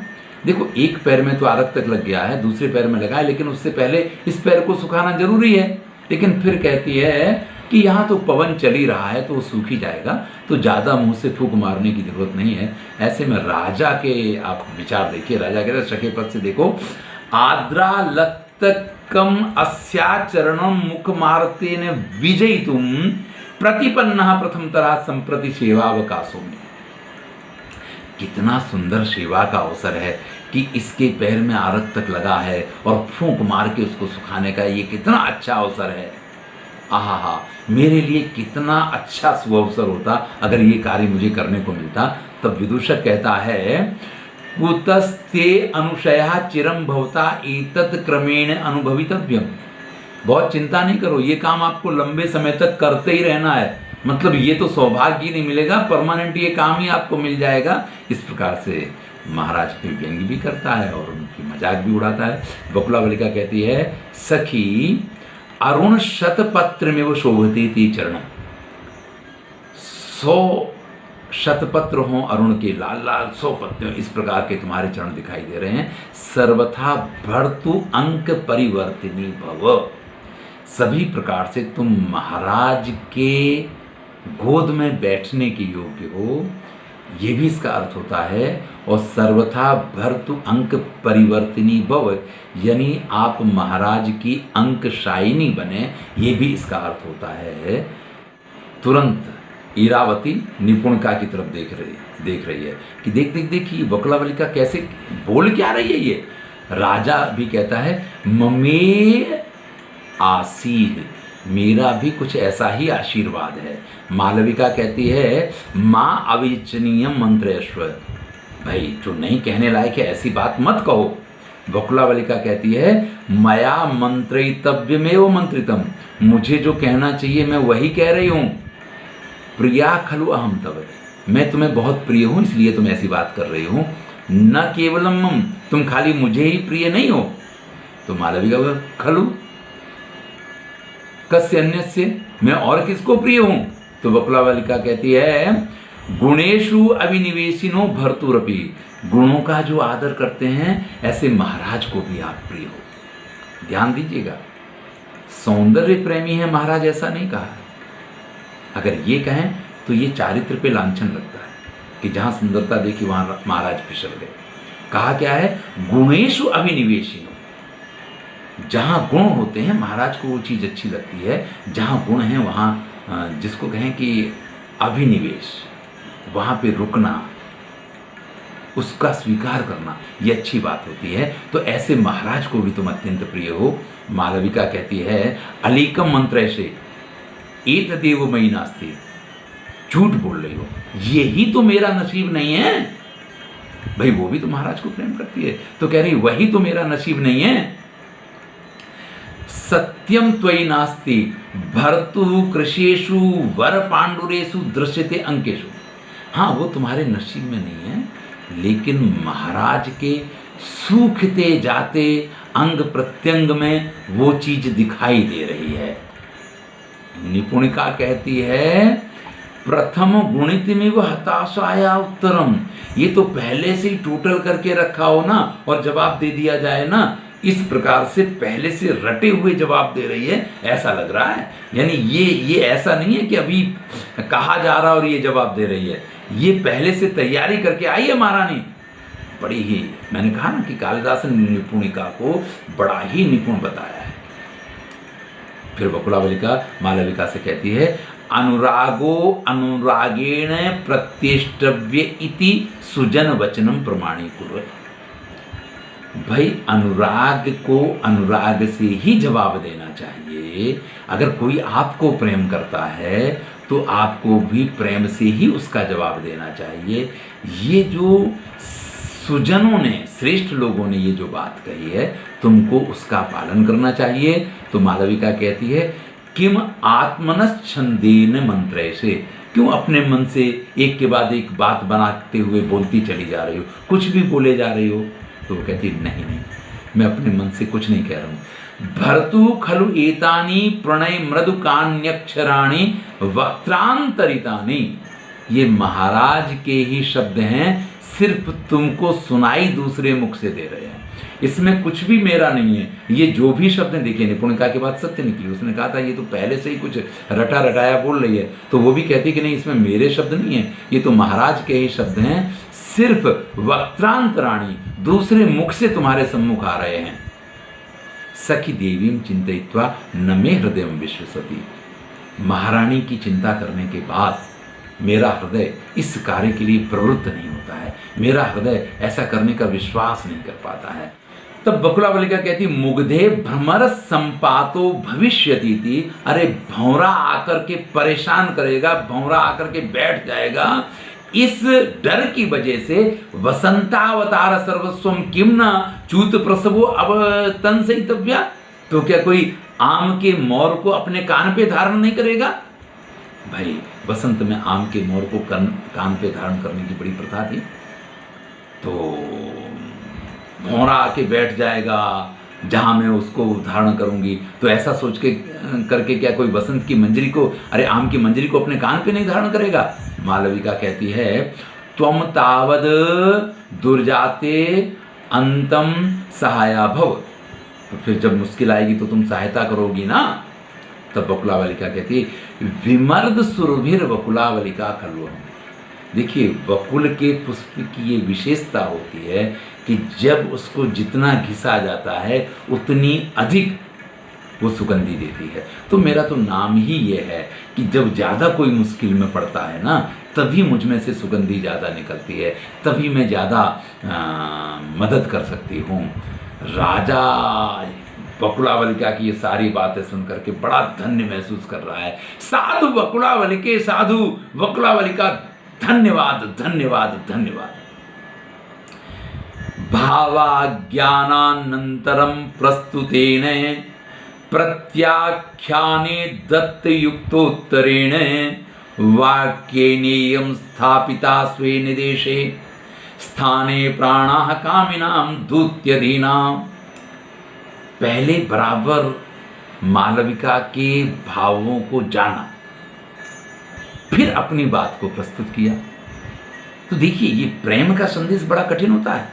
देखो एक पैर में तो आरक तक लग गया है, दूसरे पैर में लगा है, लेकिन उससे पहले इस पैर को सुखाना जरूरी है। लेकिन फिर कहती है कि यहाँ तो पवन चल ही रहा है तो वो सूख ही जाएगा, तो ज़्यादा मुंह से फूंक मारने की जरूरत नहीं है। ऐसे में राजा के आप विचार देखिए, राजा कहते हैं सखे पद से देखो आद्रा लत्तकम अस्याचरणम मुख मारतेन विजयितुम प्रतिपन्ना प्रथम तरह संप्रति सेवावकाशों में। कितना सुंदर सेवा का अवसर है कि इसके पैर में आरक तक लगा है और फूंक मार के उसको सुखाने का ये कितना अच्छा अवसर है। आहा, मेरे लिए कितना अच्छा सुअवसर होता अगर ये कार्य मुझे करने को मिलता। तब विदूषक कहता है कुतस्ते अनुशया चिरम भवता एतत् क्रमेण अनुभवितव्यम, बहुत चिंता नहीं करो, ये काम आपको लंबे समय तक करते ही रहना है। मतलब ये तो सौभाग्य ही नहीं मिलेगा, परमानेंट ये काम ही आपको मिल जाएगा। इस प्रकार से महाराज की व्यंग्य भी करता है और उनकी मजाक भी उड़ाता है। बकुलावलिका कहती है सखी अरुण शतपत्र में वो शोभती थी चरण, 100 शतपत्र हों अरुण के, लाल लाल 100 पत्तियों, इस प्रकार के तुम्हारे चरण दिखाई दे रहे हैं। सर्वथा भर्तु अंक परिवर्तिनी भव, सभी प्रकार से तुम महाराज के गोद में बैठने के योग्य हो, ये भी इसका अर्थ होता है। और सर्वथा भर्तु अंक परिवर्तिनी भव, यानी आप महाराज की अंकशायिनी बने, ये भी इसका अर्थ होता है। तुरंत इरावती निपुणिका की तरफ देख रही है कि देखिए बकुलावलिका कैसे बोल क्या रही है। ये राजा भी कहता है ममे आसीह, मेरा भी कुछ ऐसा ही आशीर्वाद है। मालविका कहती है माँ अविचनीयम मंत्रेश्वर, भाई जो नहीं कहने लायक है ऐसी बात मत कहो। बकुलावलिका कहती है मया मंत्रितव्यमेव मंत्रितम, मुझे जो कहना चाहिए मैं वही कह रही हूँ। प्रिया खलु अहम तव, मैं तुम्हें बहुत प्रिय हूँ इसलिए तुम ऐसी बात कर रही हूँ। न केवलम मम, तुम खाली मुझे ही प्रिय नहीं हो। तो मालविका बोला खलु कस्य अन्यस्य, मैं और किसको प्रिय हूं? तो बकुलावलिका कहती है गुणेशु अभिनिवेशिनो भर्तुरपि, गुणों का जो आदर करते हैं ऐसे महाराज को भी आप प्रिय हो। ध्यान दीजिएगा, सौंदर्य प्रेमी है महाराज ऐसा नहीं कहा है। अगर ये कहें तो ये चारित्र पे लांछन लगता है कि जहां सुंदरता देखी वहां महाराज फिसल गए। कहा क्या है? गुणेशु अभिनिवेशिनो, जहां गुण होते हैं महाराज को वो चीज अच्छी लगती है। जहां गुण है वहां जिसको कहें कि अभिनिवेश, वहां पे रुकना, उसका स्वीकार करना, ये अच्छी बात होती है। तो ऐसे महाराज को भी तुम अत्यंत प्रिय हो। मालविका कहती है अलीकम मंत्र से एतदेव मयि नास्ति, झूठ बोल रही हो, यही तो मेरा नसीब नहीं है। भाई वो भी तो महाराज को प्रेम करती है, तो कह रही वही तो मेरा नसीब नहीं है। सत्यम त्वयि नास्ति भर्तु कृषेषु वर पांडुरेषु दृश्यते अंकेषु। हाँ वो तुम्हारे नसीब में नहीं है, लेकिन महाराज के सूखते जाते अंग प्रत्यंग में वो चीज दिखाई दे रही है। निपुणिका कहती है प्रथम गुणितमिव हताशाया उत्तरम, ये तो पहले से ही टोटल करके रखा हो ना और जवाब दे दिया जाए ना, इस प्रकार से पहले से रटे हुए जवाब दे रही है ऐसा लग रहा है। यानी ये ऐसा नहीं है कि अभी कहा जा रहा और ये जवाब दे रही है, ये पहले से तैयारी करके आई है महारानी। बड़ी ही, मैंने कहा ना कि कालिदास ने निपुणिका को बड़ा ही निपुण बताया है। फिर बकुलावलिका मालविका से कहती है अनुरागो अनुरागेण प्रत्येष्टव्य इति सुजन वचनम प्रमाणीकुर्वे। भाई अनुराग को अनुराग से ही जवाब देना चाहिए। अगर कोई आपको प्रेम करता है तो आपको भी प्रेम से ही उसका जवाब देना चाहिए। ये जो सुजनों ने, श्रेष्ठ लोगों ने ये जो बात कही है, तुमको उसका पालन करना चाहिए। तो मालविका कहती है किम आत्मनश्छंदेन मंत्रे से, क्यों अपने मन से एक के बाद एक बात बनाते हुए बोलती चली जा रही हो, कुछ भी बोले जा रही हो। तो वो कहती नहीं नहीं, मैं अपने मन से कुछ नहीं कह रहा हूँ। भर्तु खलु एतानी प्रणय मृदु कान्यक्षराणि वक्त्रांतरितानि, ये महाराज के ही शब्द हैं, सिर्फ तुमको सुनाई दूसरे मुख से दे रहे हैं, इसमें कुछ भी मेरा नहीं है। ये जो भी शब्द हैं, देखिए निपुणिका की बात सत्य निकली। उसने कहा था ये तो पहले से ही कुछ रटा रटाया बोल रही है, तो वो भी कहती कि नहीं इसमें मेरे शब्द नहीं है, ये तो महाराज के ही शब्द हैं, सिर्फ वक्त्रांतराणी, दूसरे मुख से तुम्हारे सम्मुख आ रहे हैं। सखी देवीं चिंतयित्वा न मे हृदय विश्वसति, महारानी की चिंता करने के बाद मेरा हृदय इस कार्य के लिए प्रवृत्त नहीं होता है, मेरा हृदय ऐसा करने का विश्वास नहीं कर पाता है। तब बकुलावलिका कहती मुग्धे भ्रमर संपातो भविष्यति थी। अरे भौरा आकर के परेशान करेगा, भौरा आकर के बैठ जाएगा, इस डर की वजह से वसंतावतार सर्वस्वम किम न चूत प्रसवो अब तन सहितव्या। तो क्या कोई आम के मोर को अपने कान पे धारण नहीं करेगा? भाई वसंत में आम के मोर को कान पे धारण करने की बड़ी प्रथा थी। तो भौरा आके बैठ जाएगा जहां मैं उसको धारण करूंगी, तो ऐसा सोच के करके क्या कोई वसंत की मंजरी को, अरे आम की मंजरी को अपने कान पे नहीं धारण करेगा? मालविका कहती है त्वम तावद दुर्जाते अंतम सहाया भव, तो फिर जब मुश्किल आएगी तो तुम सहायता करोगी ना। तब बकुलावलिका कहती विमर्द सुरभिर बकुलावलिका खलुअम। देखिए बकुल के पुष्प की ये विशेषता होती है कि जब उसको जितना घिसा जाता है उतनी अधिक वो सुगंधी देती है। तो मेरा तो नाम ही ये है कि जब ज़्यादा कोई मुश्किल में पड़ता है ना, तभी मुझ में से सुगंधी ज़्यादा निकलती है, तभी मैं ज़्यादा मदद कर सकती हूँ। राजा बकुलावलिका की ये सारी बातें सुन करके बड़ा धन्य महसूस कर रहा है। साधु बकुलावलिके, साधु बकुलावलिका, धन्यवाद धन्यवाद धन्यवाद। भावाज्ञानानन्तरं प्रस्तुतेन प्रत्याख्याने दत्तयुक्तोत्तरेण वाक्येनेयं स्थापिता स्वे निदेशे स्थाने प्राणाः कामिनां दूत्यधीनां। पहले बराबर मालविका के भावों को जाना, फिर अपनी बात को प्रस्तुत किया। तो देखिए, ये प्रेम का संदेश बड़ा कठिन होता है।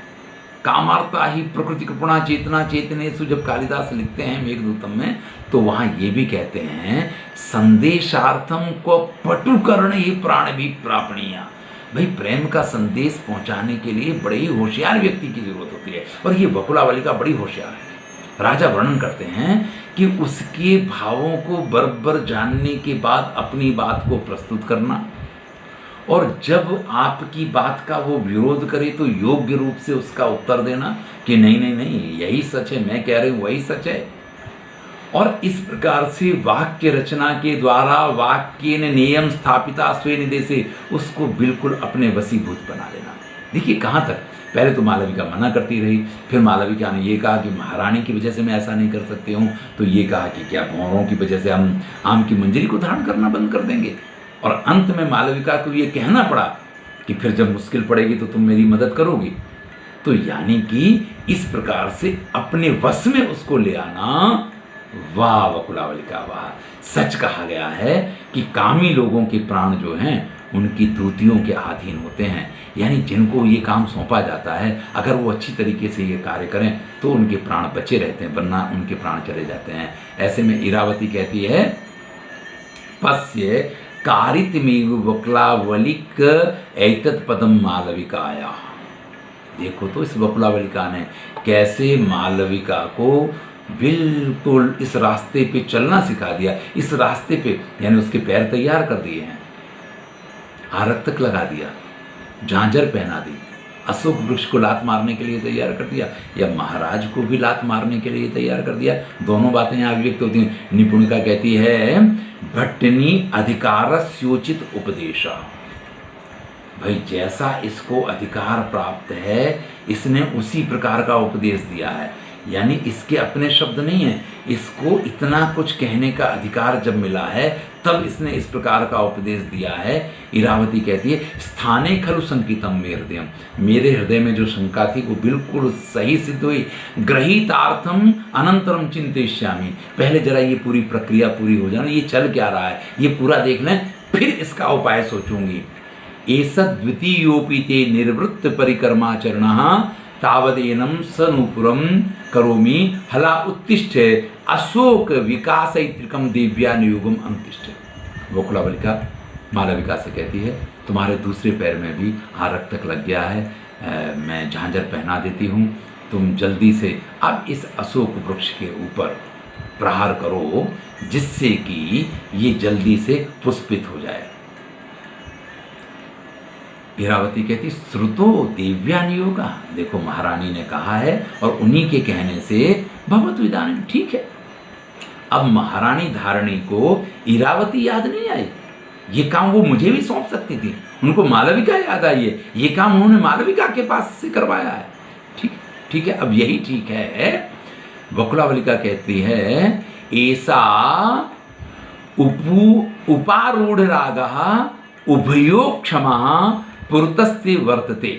कामार्ता ही प्रकृति कृपणा चेतना चेतनेषु, जब कालिदास लिखते हैं मेघदूतम में, तो वहां ये भी कहते हैं संदेशार्थम को पटुकर्ण ही प्राण भी प्रापणीय। भाई, प्रेम का संदेश पहुंचाने के लिए बड़े ही होशियार व्यक्ति की जरूरत होती है, और ये बकुलावलिका बड़ी होशियार है। राजा वर्णन करते हैं कि उसके भावों को बराबर जानने के बाद अपनी बात को प्रस्तुत करना, और जब आपकी बात का वो विरोध करे तो योग्य रूप से उसका उत्तर देना कि नहीं नहीं नहीं, यही सच है, मैं कह रही हूँ वही सच है। और इस प्रकार से वाक्य रचना के द्वारा वाक्य ने नियम स्थापिता स्वे निदेशे, उसको बिल्कुल अपने वशीभूत बना लेना। देखिए कहाँ तक, पहले तो मालविका मना करती रही, फिर मालविका ने ये कहा कि महारानी की वजह से मैं ऐसा नहीं कर सकती हूँ, तो ये कहा कि क्या भौरों की वजह से हम आम की मंजरी को धारण करना बंद कर देंगे। और अंत में मालविका को ये कहना पड़ा कि फिर जब मुश्किल पड़ेगी तो तुम मेरी मदद करोगी। तो यानी कि इस प्रकार से अपने वश में उसको ले आना, वाह बकुलावलिका वाह। सच कहा गया है कि कामी लोगों के प्राण जो हैं उनकी दूतियों के अधीन होते हैं, यानी जिनको ये काम सौंपा जाता है, अगर वो अच्छी तरीके से ये कार्य करें तो उनके प्राण बचे रहते हैं, वरना उनके प्राण चले जाते हैं। ऐसे में इरावती कहती है पश्य कारितमेव बकुलावलिक एतत् पदम मालविकाया। देखो तो इस बकुलावलिका ने कैसे मालविका को बिल्कुल इस रास्ते पे चलना सिखा दिया। इस रास्ते पे यानी उसके पैर तैयार कर दिए हैं, आरक तक लगा दिया, झांझर पहना दी, अशोक वृक्ष को लात मारने के लिए तैयार कर दिया, या महाराज को भी लात मारने के लिए तैयार कर दिया। दोनों बातें यहाँ अभिव्यक्त होती हैं। निपुणिका कहती है भट्टनी अधिकारस्योचित उपदेशा। भाई, जैसा इसको अधिकार प्राप्त है इसने उसी प्रकार का उपदेश दिया है, यानी इसके अपने शब्द नहीं है, इसको इतना कुछ कहने का अधिकार जब मिला है तब इसने इस प्रकार का उपदेश दिया है। इरावती कहती है स्थाने खलु संकितम मे हृदयम, मेरे हृदय में जो शंका थी वो बिल्कुल सही सिद्ध हुई। गृहीतार्थम अनंतरम चिंतयिष्यामि, पहले जरा ये पूरी प्रक्रिया पूरी हो जाए, ये चल क्या रहा है ये पूरा देख लें, फिर इसका उपाय सोचूंगी। एषद द्वितीयोपि ते निर्वृत्त परिकर्माचरणः तावदेनम सनूपुरम करोमि हला उत्तिष्ठ अशोक विकासैत्रिकम दिव्या नियोगम अंतिष्ठ। बकुलावलिका मालविका से कहती है तुम्हारे दूसरे पैर में भी आरक तक लग गया है, मैं झांझर पहना देती हूँ, तुम जल्दी से अब इस अशोक वृक्ष के ऊपर प्रहार करो जिससे कि ये जल्दी से पुष्पित हो जाए। इरावती कहती श्रुतो दिव्या नियोगा, देखो महारानी ने कहा है और उन्हीं के कहने से भवतु इदानीं, ठीक है। अब महारानी धारणी को इरावती याद नहीं आई, ये काम वो मुझे भी सौंप सकती थी, उनको मालविका याद आई है, ये काम उन्होंने मालविका के पास से करवाया है। ठीक है, अब यही ठीक है। बकुलावलिका कहती है ऐसा उपारूढ़ रागः उभयो क्षमा पुरतस्ते वर्तते।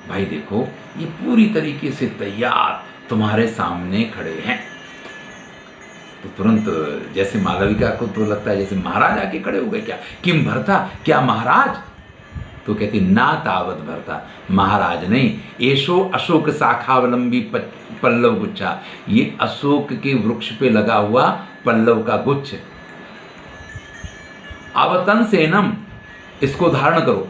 भाई देखो, ये पूरी तरीके से तैयार तुम्हारे सामने खड़े हैं। तो तुरंत जैसे मालविका को तो लगता है जैसे महाराज आके खड़े हो गए, क्या किम भरता, क्या महाराज? तो कहती ना तावत भरता, महाराज नहीं, एशो अशोक शाखावलंबी पल्लव गुच्छा, ये अशोक के वृक्ष पे लगा हुआ पल्लव का गुच्छ। अवतन सेनम, इसको धारण करो।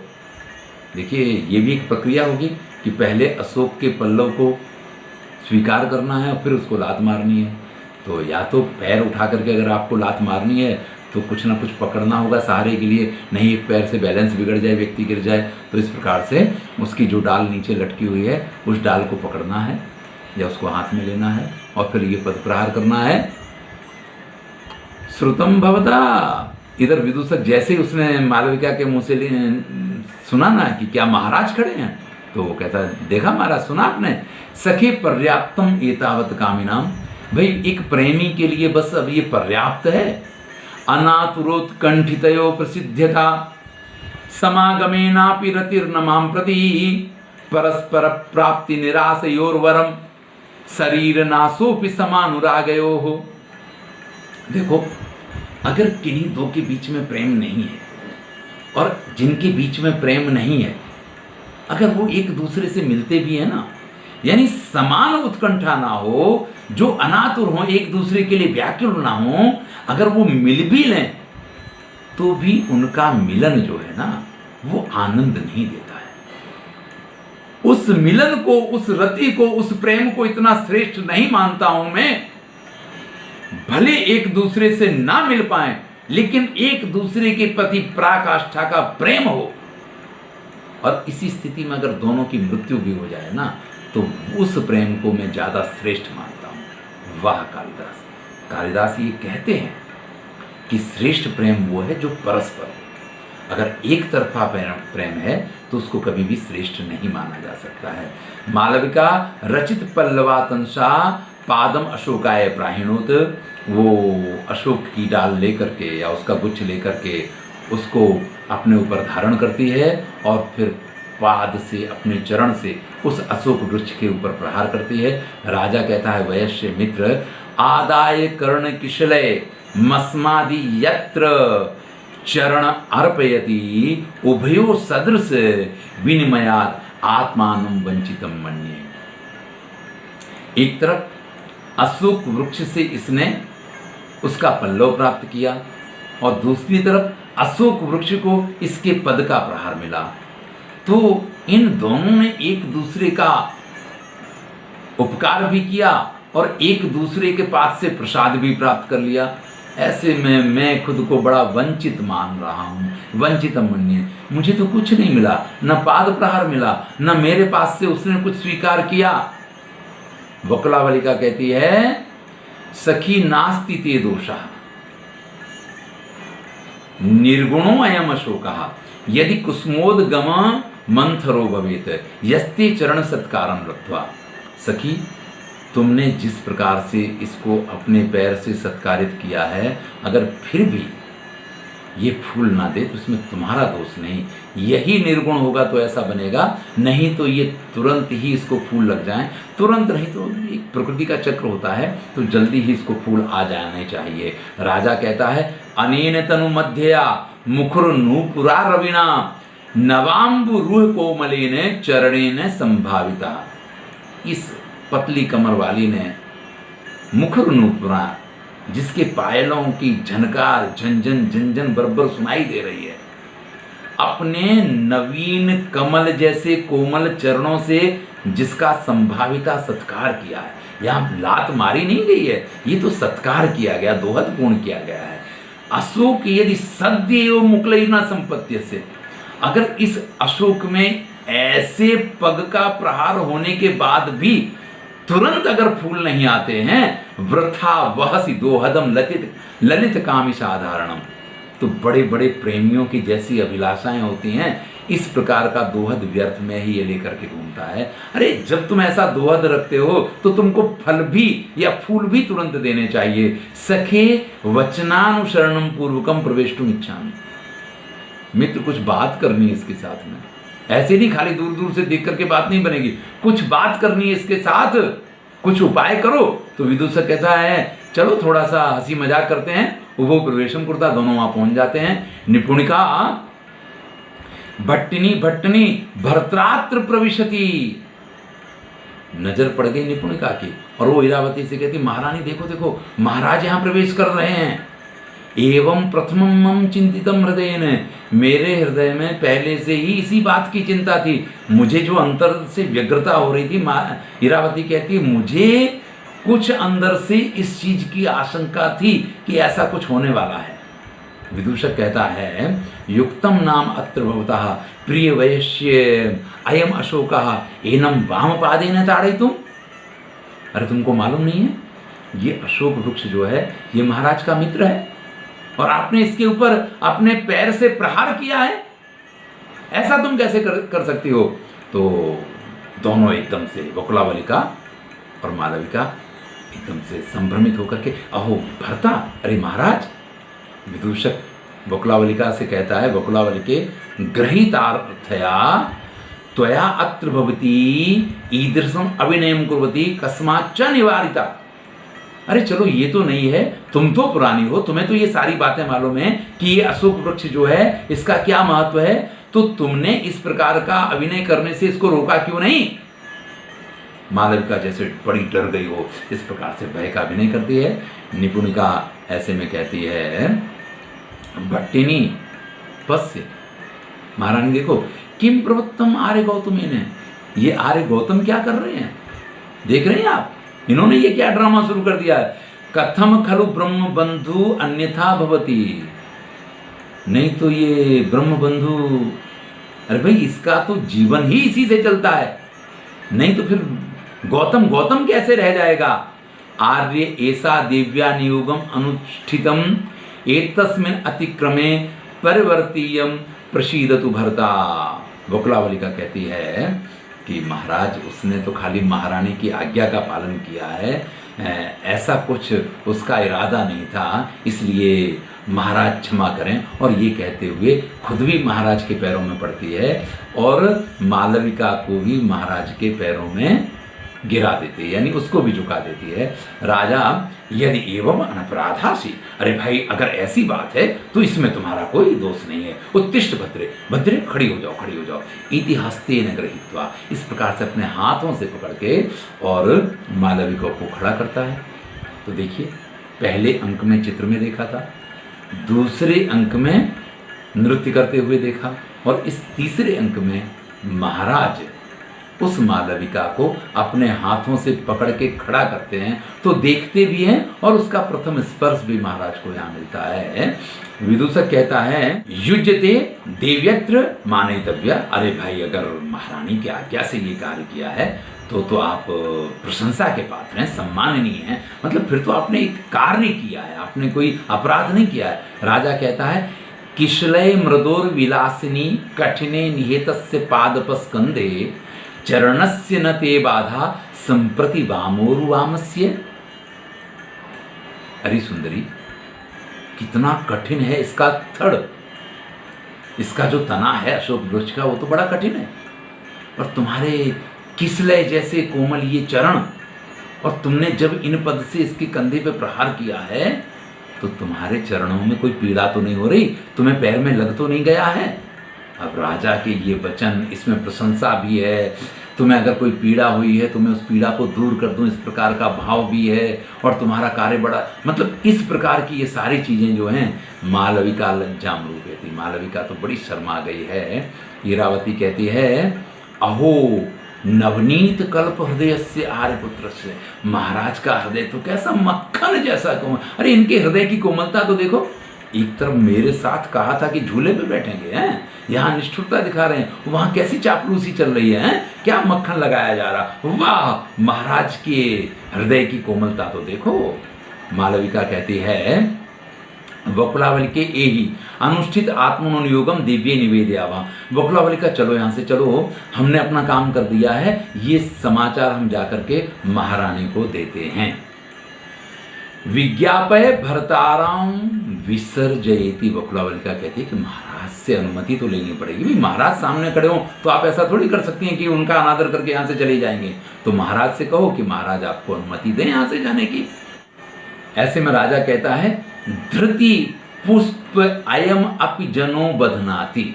देखिए ये भी एक प्रक्रिया होगी कि पहले अशोक के पल्लव को स्वीकार करना है और फिर उसको लात मारनी है। तो या तो पैर उठा करके अगर आपको लात मारनी है तो कुछ ना कुछ पकड़ना होगा सहारे के लिए, नहीं एक पैर से बैलेंस बिगड़ जाए, व्यक्ति गिर जाए, तो इस प्रकार से उसकी जो डाल नीचे लटकी हुई है उस डाल को पकड़ना है या उसको हाथ में लेना है और फिर ये पद प्रहार करना है। श्रुतम भवता, इधर विदूषक जैसे ही उसने मालविका के मुंह से सुना ना कि क्या महाराज खड़े हैं, तो वो कहता है देखा महाराज, सुना आपने, सखे पर्याप्तम एतावत कामिनाम, भाई एक प्रेमी के लिए बस अब ये पर्याप्त है। अनातुरोत्कंठितयो प्रसिद्ध्यता समागमेनापि रतिर्न मां प्रति परस्पर प्राप्ति निराशयोर्वरम शरीर नाशोपि समानुरागयो हो। देखो, अगर किन्हीं दो के बीच में प्रेम नहीं है और जिनके बीच में प्रेम नहीं है, अगर वो एक दूसरे से मिलते भी है ना, यानी समान उत्कंठा ना हो, जो अनातुर हो, एक दूसरे के लिए व्याकुल ना हो, अगर वो मिल भी लें तो भी उनका मिलन जो है ना वो आनंद नहीं देता है। उस मिलन को, उस रति को, उस प्रेम को इतना श्रेष्ठ नहीं मानता हूं मैं। भले एक दूसरे से ना मिल पाए, लेकिन एक दूसरे के प्रति पराकाष्ठा का प्रेम हो, और इसी स्थिति में अगर दोनों की मृत्यु भी हो जाए ना, तो उस प्रेम को मैं ज्यादा श्रेष्ठ मानता हूं। वाह कालिदास! कालिदास ये कहते हैं कि श्रेष्ठ प्रेम वो है जो परस्पर, अगर एक तरफा प्रेम है तो उसको कभी भी श्रेष्ठ नहीं माना जा सकता है। मालविका रचित पल्लवातंसा पादम अशोकाय प्राहिणोत, वो अशोक की डाल लेकर के या उसका गुच्छ लेकर के उसको अपने ऊपर धारण करती है और फिर पाद से, अपने चरण से उस अशोक वृक्ष के ऊपर प्रहार करती है। राजा कहता है, वयस्य मित्र आदाय कर्ण किशलय मस्मादि यत्र चरण अर्पयति उभयो सदृश विनिमयात आत्मानं वंचितम मन्ये। एक तरफ अशोक वृक्ष से इसने उसका पल्लव प्राप्त किया और दूसरी तरफ अशोक वृक्ष को इसके पद का प्रहार मिला। तो इन दोनों ने एक दूसरे का उपकार भी किया और एक दूसरे के पास से प्रसाद भी प्राप्त कर लिया। ऐसे में मैं खुद को बड़ा वंचित मान रहा हूँ। वंचित मन्ये, मुझे तो कुछ नहीं मिला, न पाद प्रहार मिला, न मेरे पास से उसने कुछ स्वीकार किया। वकुलावलिका कहती है, सखी नास्ति ते दोषः निर्गुणो अयम अशोकः यदि कुसुमोद्गम मंथरो भवेत यस्ते चरण सत्कारम लब्ध्वा। सखी, तुमने जिस प्रकार से इसको अपने पैर से सत्कारित किया है, अगर फिर भी ये फूल ना दे तो इसमें तुम्हारा दोष नहीं, यही निर्गुण होगा तो ऐसा बनेगा, नहीं तो ये तुरंत ही इसको फूल लग जाएं। तुरंत नहीं तो एक प्रकृति का चक्र होता है, तो जल्दी ही इसको फूल आ जाने चाहिए। राजा कहता है, अनेन तनु मध्यया मुखुर नूपुरा रविना नवाम्बु रूह कोमलेन चरणेन संभाविता। इस पतली कमर वाली ने मुखर नूपुरा, जिसके पायलों की झनकार झंझन झंझन बरबर सुनाई दे रही है, अपने नवीन कमल जैसे कोमल चरणों से जिसका संभाविता सत्कार किया है। यहाँ लात मारी नहीं गई है, ये तो सत्कार किया गया, दोहद पूर्ण किया गया है। अशोक यदि सद्य एवं मुक्लयिना संपत्ति से, अगर इस अशोक में ऐसे पग का प्रहार होने के बाद भी तुरंत अगर फूल नहीं आते हैं, वृथा वहसि दोहदम ललित कामी साधारणम, तो बड़े बड़े प्रेमियों की जैसी अभिलाषाएं होती हैं, इस प्रकार का दोहद व्यर्थ में ही ये लेकर के घूमता है। अरे जब तुम ऐसा दोहद रखते हो तो तुमको फल भी या फूल भी तुरंत देने चाहिए। सखे वचनानुसरणम पूर्वकम प्रवेष्टुम इच्छामि। मित्र, कुछ बात करनी है इसके साथ में, ऐसे नहीं खाली दूर दूर से देख करके बात नहीं बनेगी, कुछ बात करनी है इसके साथ, कुछ उपाय करो। तो विदूषक कहता है, चलो थोड़ा सा हंसी मजाक करते हैं। वो प्रवेशम कुर्ता, दोनों वहां पहुंच जाते हैं। निपुणिका भट्टिनी भट्टनी भर्त्रात्र प्रविशति, नजर पड़ गई निपुणिका की और वो इरावती से कहती, महारानी देखो देखो, महाराज यहाँ प्रवेश कर रहे हैं। एवं प्रथमम मम चिंतितम हृदय ने, मेरे हृदय में पहले से ही इसी बात की चिंता थी। मुझे जो अंतर से व्यग्रता हो रही थी, इरावती कहती, मुझे कुछ अंदर से इस चीज की आशंका थी कि ऐसा कुछ होने वाला है। विदूषक कहता है, युक्तम नाम अत्र भवतः प्रिय वैश्य अयम अशोकः एनम वाम पादेन ताड़यितुम। अरे तुमको मालूम नहीं है, ये अशोक वृक्ष जो है ये महाराज का मित्र है और आपने इसके ऊपर अपने पैर से प्रहार किया है, ऐसा तुम कैसे कर सकती हो? तो दोनों एकदम से, वकुलावलिका और मालविका एकदम से संभ्रमित होकर के, अहो भर्ता, अरे महाराज। विदूषक वकुलावलिका से कहता है, वकुलावलिके गृहीतार्थया त्वया अत्र भवती ईदृशम अभिनयम कुर्वती कस्माच्च निवारिता। अरे चलो ये तो नहीं है, तुम तो पुरानी हो, तुम्हें तो ये सारी बातें मालूम है कि ये अशोक वृक्ष जो है इसका क्या महत्व है, तो तुमने इस प्रकार का अभिनय करने से इसको रोका क्यों नहीं? मालविका जैसे बड़ी डर गई हो, इस प्रकार से भय का अभिनय करती है। निपुणिका ऐसे में कहती है, भट्टिनी पश्य, महारानी देखो, किम प्रवृत्तम आर्य गौतम, ये आर्य गौतम क्या कर रहे हैं, देख रहे हैं आप, इन्होंने ये क्या ड्रामा शुरू कर दिया है। कथम खलु ब्रह्म बंधु अन्यथा भवती, नहीं तो ये ब्रह्म बंधु, अरे भाई इसका तो जीवन ही इसी से चलता है, नहीं तो फिर गौतम गौतम कैसे रह जाएगा। आर्य ऐसा दिव्या नियोगम अनुष्ठितम एतस्मिन् अतिक्रमे परिवर्तीयम प्रसीदतु भरता। वकुलावलिका कहती है कि महाराज उसने तो खाली महारानी की आज्ञा का पालन किया है, ऐसा कुछ उसका इरादा नहीं था, इसलिए महाराज क्षमा करें। और ये कहते हुए खुद भी महाराज के पैरों में पड़ती है और मालविका को भी महाराज के पैरों में गिरा देती है, यानी उसको भी झुका देती है। राजा यदि एवं अनपराधासी, अरे भाई अगर ऐसी बात है तो इसमें तुम्हारा कोई दोष नहीं है। उत्तिष्ठ भद्रे, भद्रे खड़ी हो जाओ, खड़ी हो जाओ। इति हस्ते न गृहीत्वा, इस प्रकार से अपने हाथों से पकड़ के और मालविका को खड़ा करता है। तो देखिए पहले अंक में चित्र में देखा था, दूसरे अंक में नृत्य करते हुए देखा, और इस तीसरे अंक में महाराज उस मालविका को अपने हाथों से पकड़ के खड़ा करते हैं, तो देखते भी हैं और उसका प्रथम स्पर्श भी महाराज को यहाँ मिलता है। विदूषक कहता है, युज्यते देव्यत्र मानितव्य, अरे भाई अगर महारानी की आज्ञा से ये कार्य किया है तो आप प्रशंसा के पात्र हैं, सम्माननीय हैं, मतलब फिर तो आपने एक कार्य किया है, आपने कोई अपराध नहीं किया है। राजा कहता है, किशलय मृदोर विलासिनी कठिने निहितस्य पादपस्कंदे चरणस्य न ते बाधा संप्रति वामोरुवामस्य। अरे सुंदरी, कितना कठिन है इसका थड़, इसका जो तना है अशोक वृक्ष का वो तो बड़ा कठिन है, और तुम्हारे किसलय जैसे कोमल ये चरण, और तुमने जब इन पद से इसके कंधे पे प्रहार किया है तो तुम्हारे चरणों में कोई पीड़ा तो नहीं हो रही, तुम्हें पैर में लग तो नहीं गया है। अब राजा के ये वचन, इसमें प्रशंसा भी है, तुम्हें अगर कोई पीड़ा हुई है तो मैं उस पीड़ा को दूर कर दूं, इस प्रकार का भाव भी है, और तुम्हारा कार्य बड़ा, मतलब इस प्रकार की ये सारी चीज़ें जो हैं। मालविका लज्जाम रूप थी, मालविका तो बड़ी शर्मा गई है। ईरावती कहती है, अहो नवनीत कल्प हृदय से आर्यपुत्र से, महाराज का हृदय तो कैसा मक्खन जैसा कोमल, अरे इनके हृदय की कोमलता तो देखो। एक तरफ मेरे साथ कहा था कि झूले पे बैठेंगे, हैं यहाँ निष्ठुरता दिखा रहे हैं, वहाँ कैसी चापलूसी चल रही है, क्या मक्खन लगाया जा रहा, वाह महाराज के हृदय की कोमलता तो देखो। मालविका कहती है, वकुलावली के एही अनुष्ठित आत्मनियोगम दिव्य निवेदयावा। वकुलावली का चलो यहाँ से चलो, हमने अपना काम कर दिया है, ये समाचार हम जाकर के महारानी को देते हैं। विज्ञापय भरताराम विसर्जयति। वकुलावलिका कहती है कि महाराज से अनुमति तो लेनी पड़ेगी, भाई महाराज सामने खड़े हो तो आप ऐसा थोड़ी कर सकती हैं कि उनका अनादर करके यहाँ से चले जाएंगे, तो महाराज से कहो कि महाराज आपको अनुमति दें यहाँ से जाने की। ऐसे में राजा कहता है, धृति पुष्प अयम अपि जनो बधनाति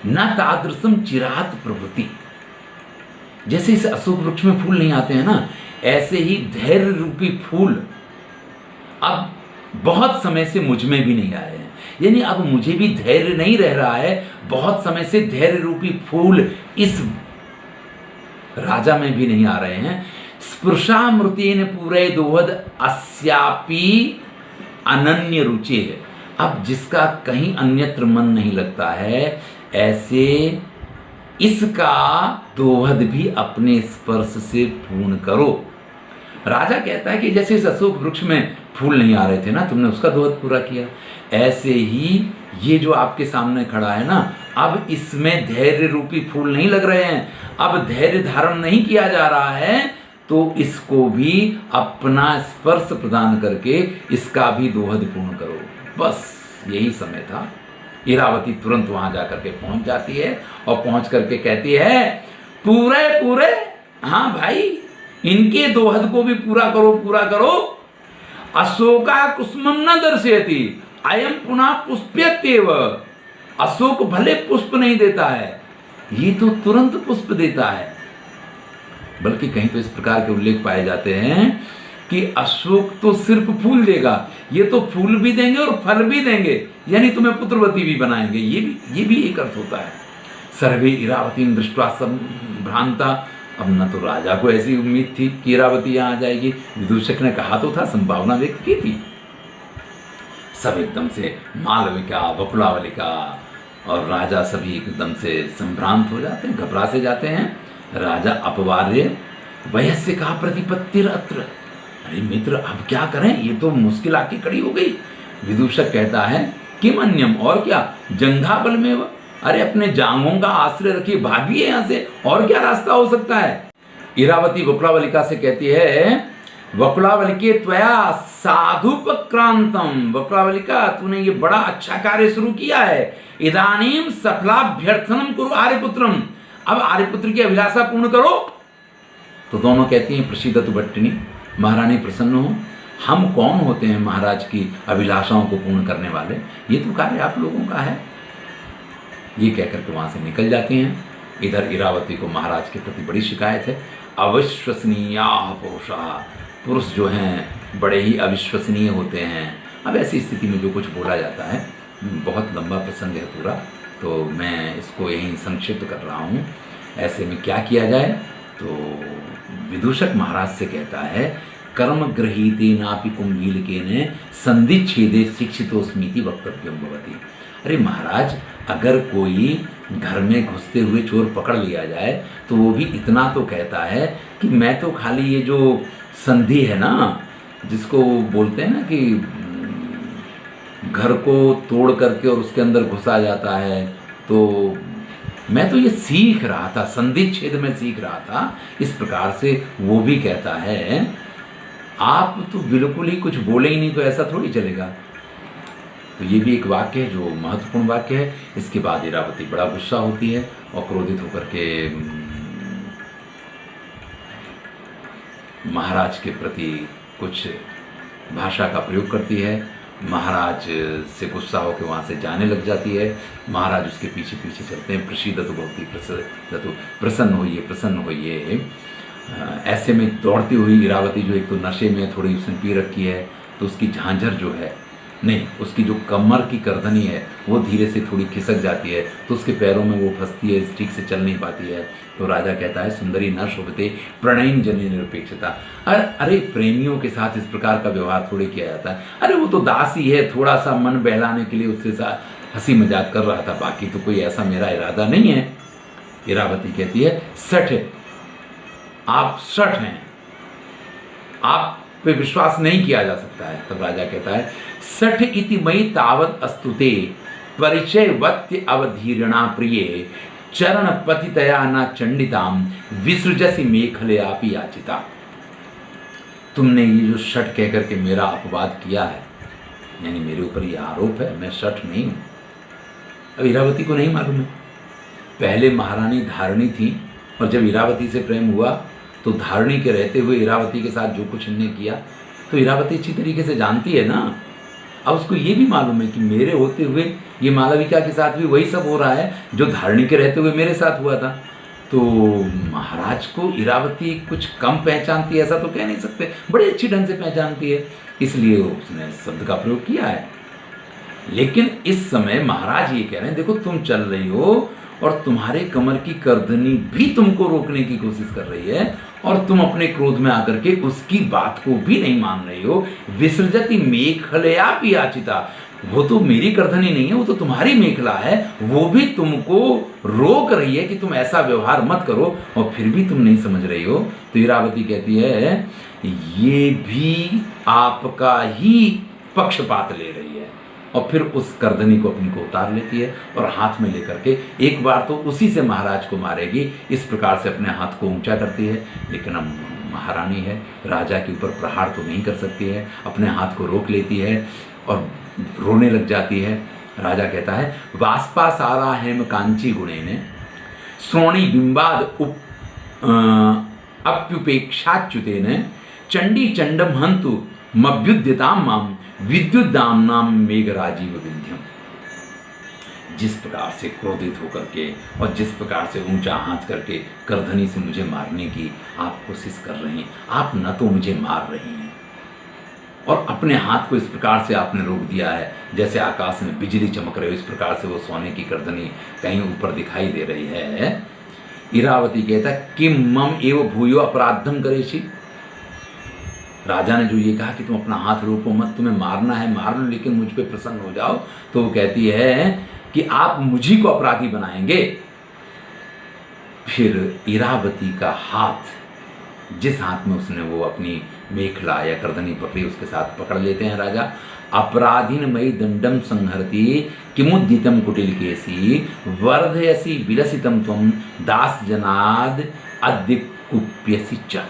न तादृशम चिरात प्रभृति। जैसे इस अशोक वृक्ष में फूल नहीं आते हैं ना, ऐसे ही धैर्य रूपी फूल अब बहुत समय से मुझ में भी नहीं आए हैं, यानी अब मुझे भी धैर्य नहीं रह रहा है, बहुत समय से धैर्य रूपी फूल इस राजा में भी नहीं आ रहे हैं। स्पृशामृतेन पूरे दोहद अस्यापि अनन्य रुचि है, अब जिसका कहीं अन्यत्र मन नहीं लगता है, ऐसे इसका दोहद भी अपने स्पर्श से पूर्ण करो। राजा कहता है कि जैसे इस अशोक वृक्ष में फूल नहीं आ रहे थे ना, तुमने उसका दोहद पूरा किया, ऐसे ही ये जो आपके सामने खड़ा है ना, अब इसमें धैर्य रूपी फूल नहीं लग रहे हैं, अब धैर्य धारण नहीं किया जा रहा है, तो इसको भी अपना स्पर्श प्रदान करके इसका भी दोहद पूर्ण करो। बस यही समय था। इरावती तुरंत वहां जाकर के पहुंच जाती है और पहुंच करके कहती है, पूरे पूरे, हाँ भाई, इनके दोहद को भी पूरा करो, पूरा करो। अशोका कुसुमम न दर्शयति अयम पुनः पुष्प्यत्येव। अशोक भले पुष्प नहीं देता है, ये तो तुरंत पुष्प देता है। बल्कि कहीं तो इस प्रकार के उल्लेख पाए जाते हैं कि अशोक तो सिर्फ फूल देगा, ये तो फूल भी देंगे और फल भी देंगे, यानी तुम्हें पुत्रवती भी बनाएंगे। ये भी एक अर्थ होता है। सर्वे इरावती दृष्टवा संभ्रांता। अब न तो राजा को ऐसी उम्मीद थी कि इरावती यहाँ आ जाएगी, विदूषक ने कहा तो था, संभावना व्यक्त की थी। सब एकदम से मालविका, बकुलावलिका और राजा सभी एकदम से संभ्रांत हो जाते हैं, घबरा से जाते हैं। राजा अपवार्य वयस्य का प्रतिपत्तिर अत्र। अरे मित्र, अब क्या करें, ये तो मुश्किल आके खड़ी हो गई। विदूषक कहता है, किम अन्यम, और क्या, जंघा बल में व, अरे अपने जांघों का आश्रय रखिए, भागिए यहाँ से, और क्या रास्ता हो सकता है। इरावती वकुलावलिका से कहती है, वकुलावलिके त्वया साधुपक्रांतम। वकुलावलिका, तूने ये बड़ा अच्छा कार्य शुरू किया है। इदानीम सफलाभ्यर्थनम कुरु आर्यपुत्रम। अब आर्यपुत्र की अभिलाषा पूर्ण करो। तो दोनों कहती हैं, प्रसीदतु भट्टिनी, महारानी प्रसन्न हो। हम कौन होते हैं महाराज की अभिलाषाओं को पूर्ण करने वाले, ये तो कार्य आप लोगों का है। ये कहकर के वहां से निकल जाती हैं। इधर इरावती को महाराज के प्रति बड़ी शिकायत है। अविश्वसनीय पुरुषा, पुरुष जो हैं बड़े ही अविश्वसनीय होते हैं। अब ऐसी स्थिति में जो कुछ बोला जाता है, बहुत लंबा प्रसंग है पूरा, तो मैं इसको यहीं संक्षिप्त कर रहा हूँ। ऐसे में क्या किया जाए, तो विदूषक महाराज से कहता है, कर्म गृहीते नापि कुंभीलकेन संधिच्छेदे शिक्षितोस्मीति वक्तव्यम भवति। अरे महाराज, अगर कोई घर में घुसते हुए चोर पकड़ लिया जाए तो वो भी इतना तो कहता है कि मैं तो खाली ये जो संधि है ना, जिसको बोलते हैं ना कि घर को तोड़ करके और उसके अंदर घुसा जाता है, तो मैं तो ये सीख रहा था, संधि छेद में सीख रहा था, इस प्रकार से वो भी कहता है। आप तो बिल्कुल ही कुछ बोले ही नहीं, तो ऐसा थोड़ी चलेगा। तो ये भी एक वाक्य है जो महत्वपूर्ण वाक्य है। इसके बाद इरावती बड़ा गुस्सा होती है और क्रोधित होकर के महाराज के प्रति कुछ भाषा का प्रयोग करती है। महाराज से गुस्सा होकर वहाँ से जाने लग जाती है। महाराज उसके पीछे पीछे चलते हैं। प्रसीदतु भवती प्रसीदतु, प्रसन्न होइए, प्रसन्न होइए। ऐसे में दौड़ती हुई इरावती, जो एक तो नशे में थोड़ी उसने पी रखी है, तो उसकी झांझर जो है, नहीं, उसकी जो कमर की करधनी है वो धीरे से थोड़ी खिसक जाती है, तो उसके पैरों में वो फंसती है, ठीक से चल नहीं पाती है। तो राजा कहता है, सुंदरी न शोभते प्रणयन जनी निरपेक्षता। अरे प्रेमियों के साथ इस प्रकार का व्यवहार थोड़ी किया जाता है। अरे वो तो दासी है, थोड़ा सा मन बहलाने के लिए उससे साथ हंसी मजाक कर रहा था, बाकी तो कोई ऐसा मेरा इरादा नहीं है। इरावती कहती है, सठ, आप सठ हैं, आप पे विश्वास नहीं किया जा सकता है। तब राजा कहता है, सठ इति मयि तावत अस्तुते परिचयवत्य अवधीरणा प्रिये चरण पतितया न चंडिताम विसृजसि मेखलयापि याचिता। तुमने ये जो शठ कह करके मेरा अपवाद किया है, यानी मेरे ऊपर ये आरोप है, मैं शठ नहीं हूं। अब इरावती को नहीं मालूम है। पहले महारानी धारणी थी, और जब इरावती से प्रेम हुआ तो धारणी के रहते हुए इरावती के साथ जो कुछ इन्हें किया, तो इरावती अच्छी तरीके से जानती है ना। अब उसको ये भी मालूम है कि मेरे होते हुए ये मालविका के साथ भी वही सब हो रहा है जो धारणी के रहते हुए मेरे साथ हुआ था। तो महाराज को इरावती कुछ कम पहचानती है ऐसा तो कह नहीं सकते, बड़े अच्छी ढंग से पहचानती है, इसलिए उसने शब्द का प्रयोग किया है। लेकिन इस समय महाराज ये कह रहे हैं, देखो तुम चल रही हो और तुम्हारे कमर की करधनी भी तुमको रोकने की कोशिश कर रही है, और तुम अपने क्रोध में आकर के उसकी बात को भी नहीं मान रही हो। विसर्जति मेखलयापि याचिता, वो तो मेरी करधनी नहीं है, वो तो तुम्हारी मेखला है, वो भी तुमको रोक रही है कि तुम ऐसा व्यवहार मत करो, और फिर भी तुम नहीं समझ रही हो। तो इरावती कहती है, ये भी आपका ही पक्षपात ले रही है, और फिर उस करधनी को अपनी को उतार लेती है और हाथ में लेकर के एक बार तो उसी से महाराज को मारेगी, इस प्रकार से अपने हाथ को ऊंचा करती है। लेकिन अब महारानी है, राजा के ऊपर प्रहार तो नहीं कर सकती है, अपने हाथ को रोक लेती है और रोने लग जाती है। राजा कहता है वास्पा सारा हेम कांची गुणेन श्रोणी बिंबाद अप्युपेक्षाच्युतेन चंडी चंडम हंतु मभ्युद्यताम माम विद्युद्दामनाम मेघराजीव विंध्यम। जिस प्रकार से क्रोधित होकर के और जिस प्रकार से ऊंचा हाथ करके करधनी से मुझे मारने की आप कोशिश कर रहे हैं, आप न तो मुझे मार रहे हैं और अपने हाथ को इस प्रकार से आपने रोक दिया है जैसे आकाश में बिजली चमक रही हो, इस प्रकार से वो सोने की करधनी कहीं ऊपर दिखाई दे रही है। इरावती कहता है किम मम एव भूयो अपराधम करेशी। राजा ने जो ये कहा कि तुम अपना हाथ रोको मत, तुम्हें मारना है मार लो लेकिन मुझ पे प्रसन्न हो जाओ, तो वो कहती है कि आप मुझी को अपराधी बनाएंगे। फिर इरावती का हाथ, जिस हाथ में उसने वो अपनी मेखला या करधनी पकड़ी, उसके साथ पकड़ लेते हैं राजा। अपराधीन मई दंडम संहरती किमुद्दितम कुटिल केसी वर्धयसी विलसितम त्वम दास जनाद अद्य कुप्यसी च।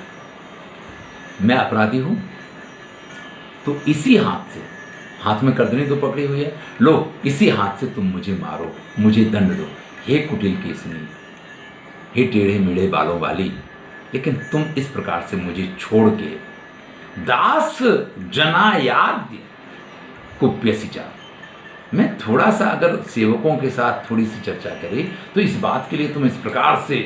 मैं अपराधी हूं तो इसी हाथ से, हाथ में करधनी तो पकड़ी हुई है, लो इसी हाथ से तुम मुझे मारो, मुझे दंड दो। हे कुटिल केसनी, हे टेढ़े मेढ़े बालों वाली, लेकिन तुम इस प्रकार से मुझे छोड़ के दास जनायाद्य कुप्यसिचा। मैं थोड़ा सा अगर सेवकों के साथ थोड़ी सी चर्चा करें तो इस बात के लिए तुम इस प्रकार से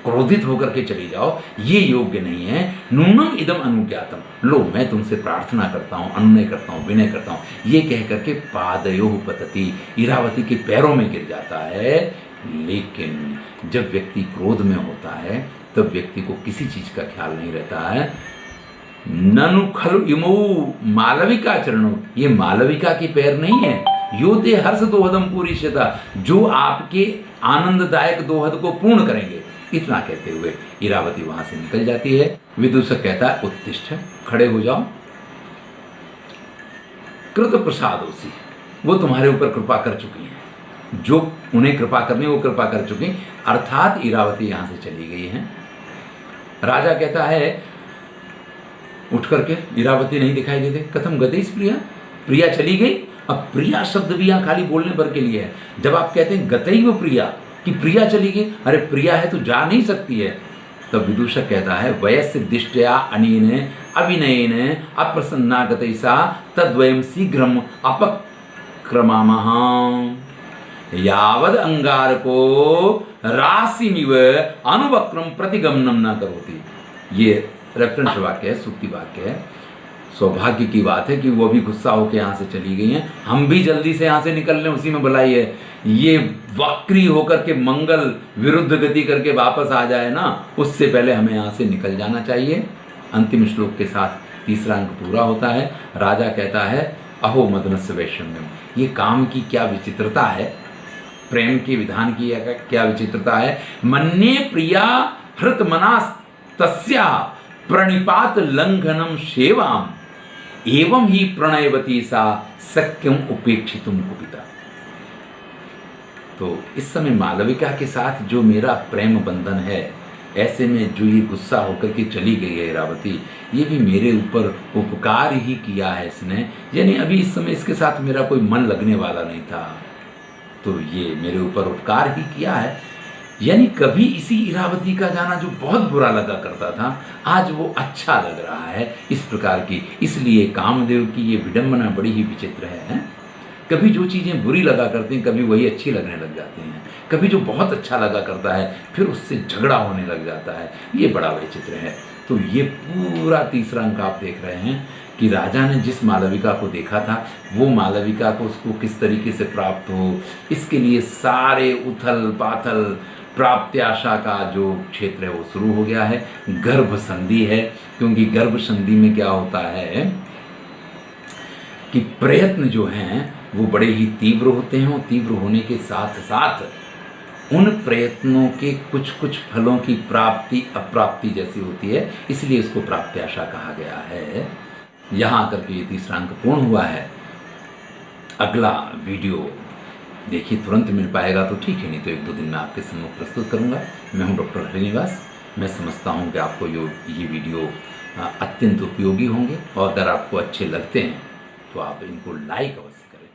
क्रोधित होकर के चली जाओ, ये योग्य नहीं है। नूनम इदम अनुज्ञातम, लो मैं तुमसे प्रार्थना करता हूँ, अनुनय करता हूँ, विनय करता हूँ। ये कह करके पादयोः पतति, इरावती के पैरों में गिर जाता है। लेकिन जब व्यक्ति क्रोध में होता है तब व्यक्ति को किसी चीज का ख्याल नहीं रहता है। ननु खलु इमौ मालविका चरणों, ये मालविका के पैर नहीं है। योते हर्ष दोहदम पूरिष्यता, जो आपके आनंददायक दोहद को पूर्ण करेंगे। इतना कहते हुए इरावती वहां से निकल जाती है। विदूषक कहता है उत्तिष्ठ, खड़े हो जाओ। कृत प्रसादोसी, वो तुम्हारे ऊपर कृपा कर चुकी हैं, जो उन्हें कृपा करनी वो कृपा कर चुकी, अर्थात इरावती यहां से चली गई है। राजा कहता है उठ करके, इरावती नहीं दिखाई देते। कथम गति प्रिया, प्रिया चली गई। अब प्रिया शब्द भी यहाँ खाली बोलने भर के लिए है। जब आप कहते हैं गतई वो प्रिया, कि प्रिया चली गई, अरे प्रिया है तो जा नहीं सकती है। तब विदूषक कहता है वयस्य दिष्टया अनेन अभिनयेन अप्रसन्ना गतैसा तद्वयं शीघ्रम अपक्रमामः यावद अंगारको राशिमिव अनुवक्रम प्रतिगमनम न करोति। ये रेफरेंस वाक्य है, सूक्ति वाक्य है। सौभाग्य की बात है कि वो भी गुस्सा होकर यहाँ से चली गई हैं, हम भी जल्दी से यहाँ से निकल लें, उसी में भलाई है। ये वक्री होकर के मंगल विरुद्ध गति करके वापस आ जाए ना, उससे पहले हमें यहाँ से निकल जाना चाहिए। अंतिम श्लोक के साथ तीसरा अंक पूरा होता है। राजा कहता है अहो मदनस्य वैषम्यम, ये काम की क्या विचित्रता है, प्रेम के विधान की क्या विचित्रता है। मन्ये प्रिया हृत मनास तस्या प्रणिपात लंघनम सेवाम एवं ही प्रणयवती सा सक्यम उपेक्षितुम कुपिता। तो इस समय मालविका के साथ जो मेरा प्रेम बंधन है, ऐसे में जो ये गुस्सा होकर के चली गई है इरावती, ये भी मेरे ऊपर उपकार ही किया है इसने। यानी अभी इस समय इसके साथ मेरा कोई मन लगने वाला नहीं था, तो ये मेरे ऊपर उपकार ही किया है। यानी कभी इसी इरावती का जाना जो बहुत बुरा लगा करता था, आज वो अच्छा लग रहा है, इस प्रकार की। इसलिए कामदेव की ये विडंबना बड़ी ही विचित्र है। कभी जो चीज़ें बुरी लगा करती हैं, कभी वही अच्छी लगने लग जाती हैं। कभी जो बहुत अच्छा लगा करता है, फिर उससे झगड़ा होने लग जाता है। ये बड़ा विचित्र है। तो ये पूरा तीसरा अंक आप देख रहे हैं कि राजा ने जिस मालविका को देखा था, वो मालविका को उसको किस तरीके से प्राप्त हो, इसके लिए सारे उथल पाथल प्राप्त्याशा का जो क्षेत्र है वो शुरू हो गया है। गर्भ संधि है, क्योंकि गर्भ संधि में क्या होता है कि प्रयत्न जो हैं वो बड़े ही तीव्र होते हैं, और तीव्र होने के साथ साथ उन प्रयत्नों के कुछ कुछ फलों की प्राप्ति अप्राप्ति जैसी होती है, इसलिए इसको प्राप्त्याशा कहा गया है। यहाँ आकर के ये तीसरा अंक पूर्ण हुआ है। अगला वीडियो देखिए तुरंत मिल पाएगा तो ठीक है, नहीं तो 1-2 दिन में आपके सम्मुख प्रस्तुत करूँगा। मैं हूँ डॉक्टर हरिनिवास। मैं समझता हूँ कि आपको ये वीडियो अत्यंत उपयोगी होंगे, और अगर आपको अच्छे लगते हैं तो आप इनको लाइक अवश्य करें।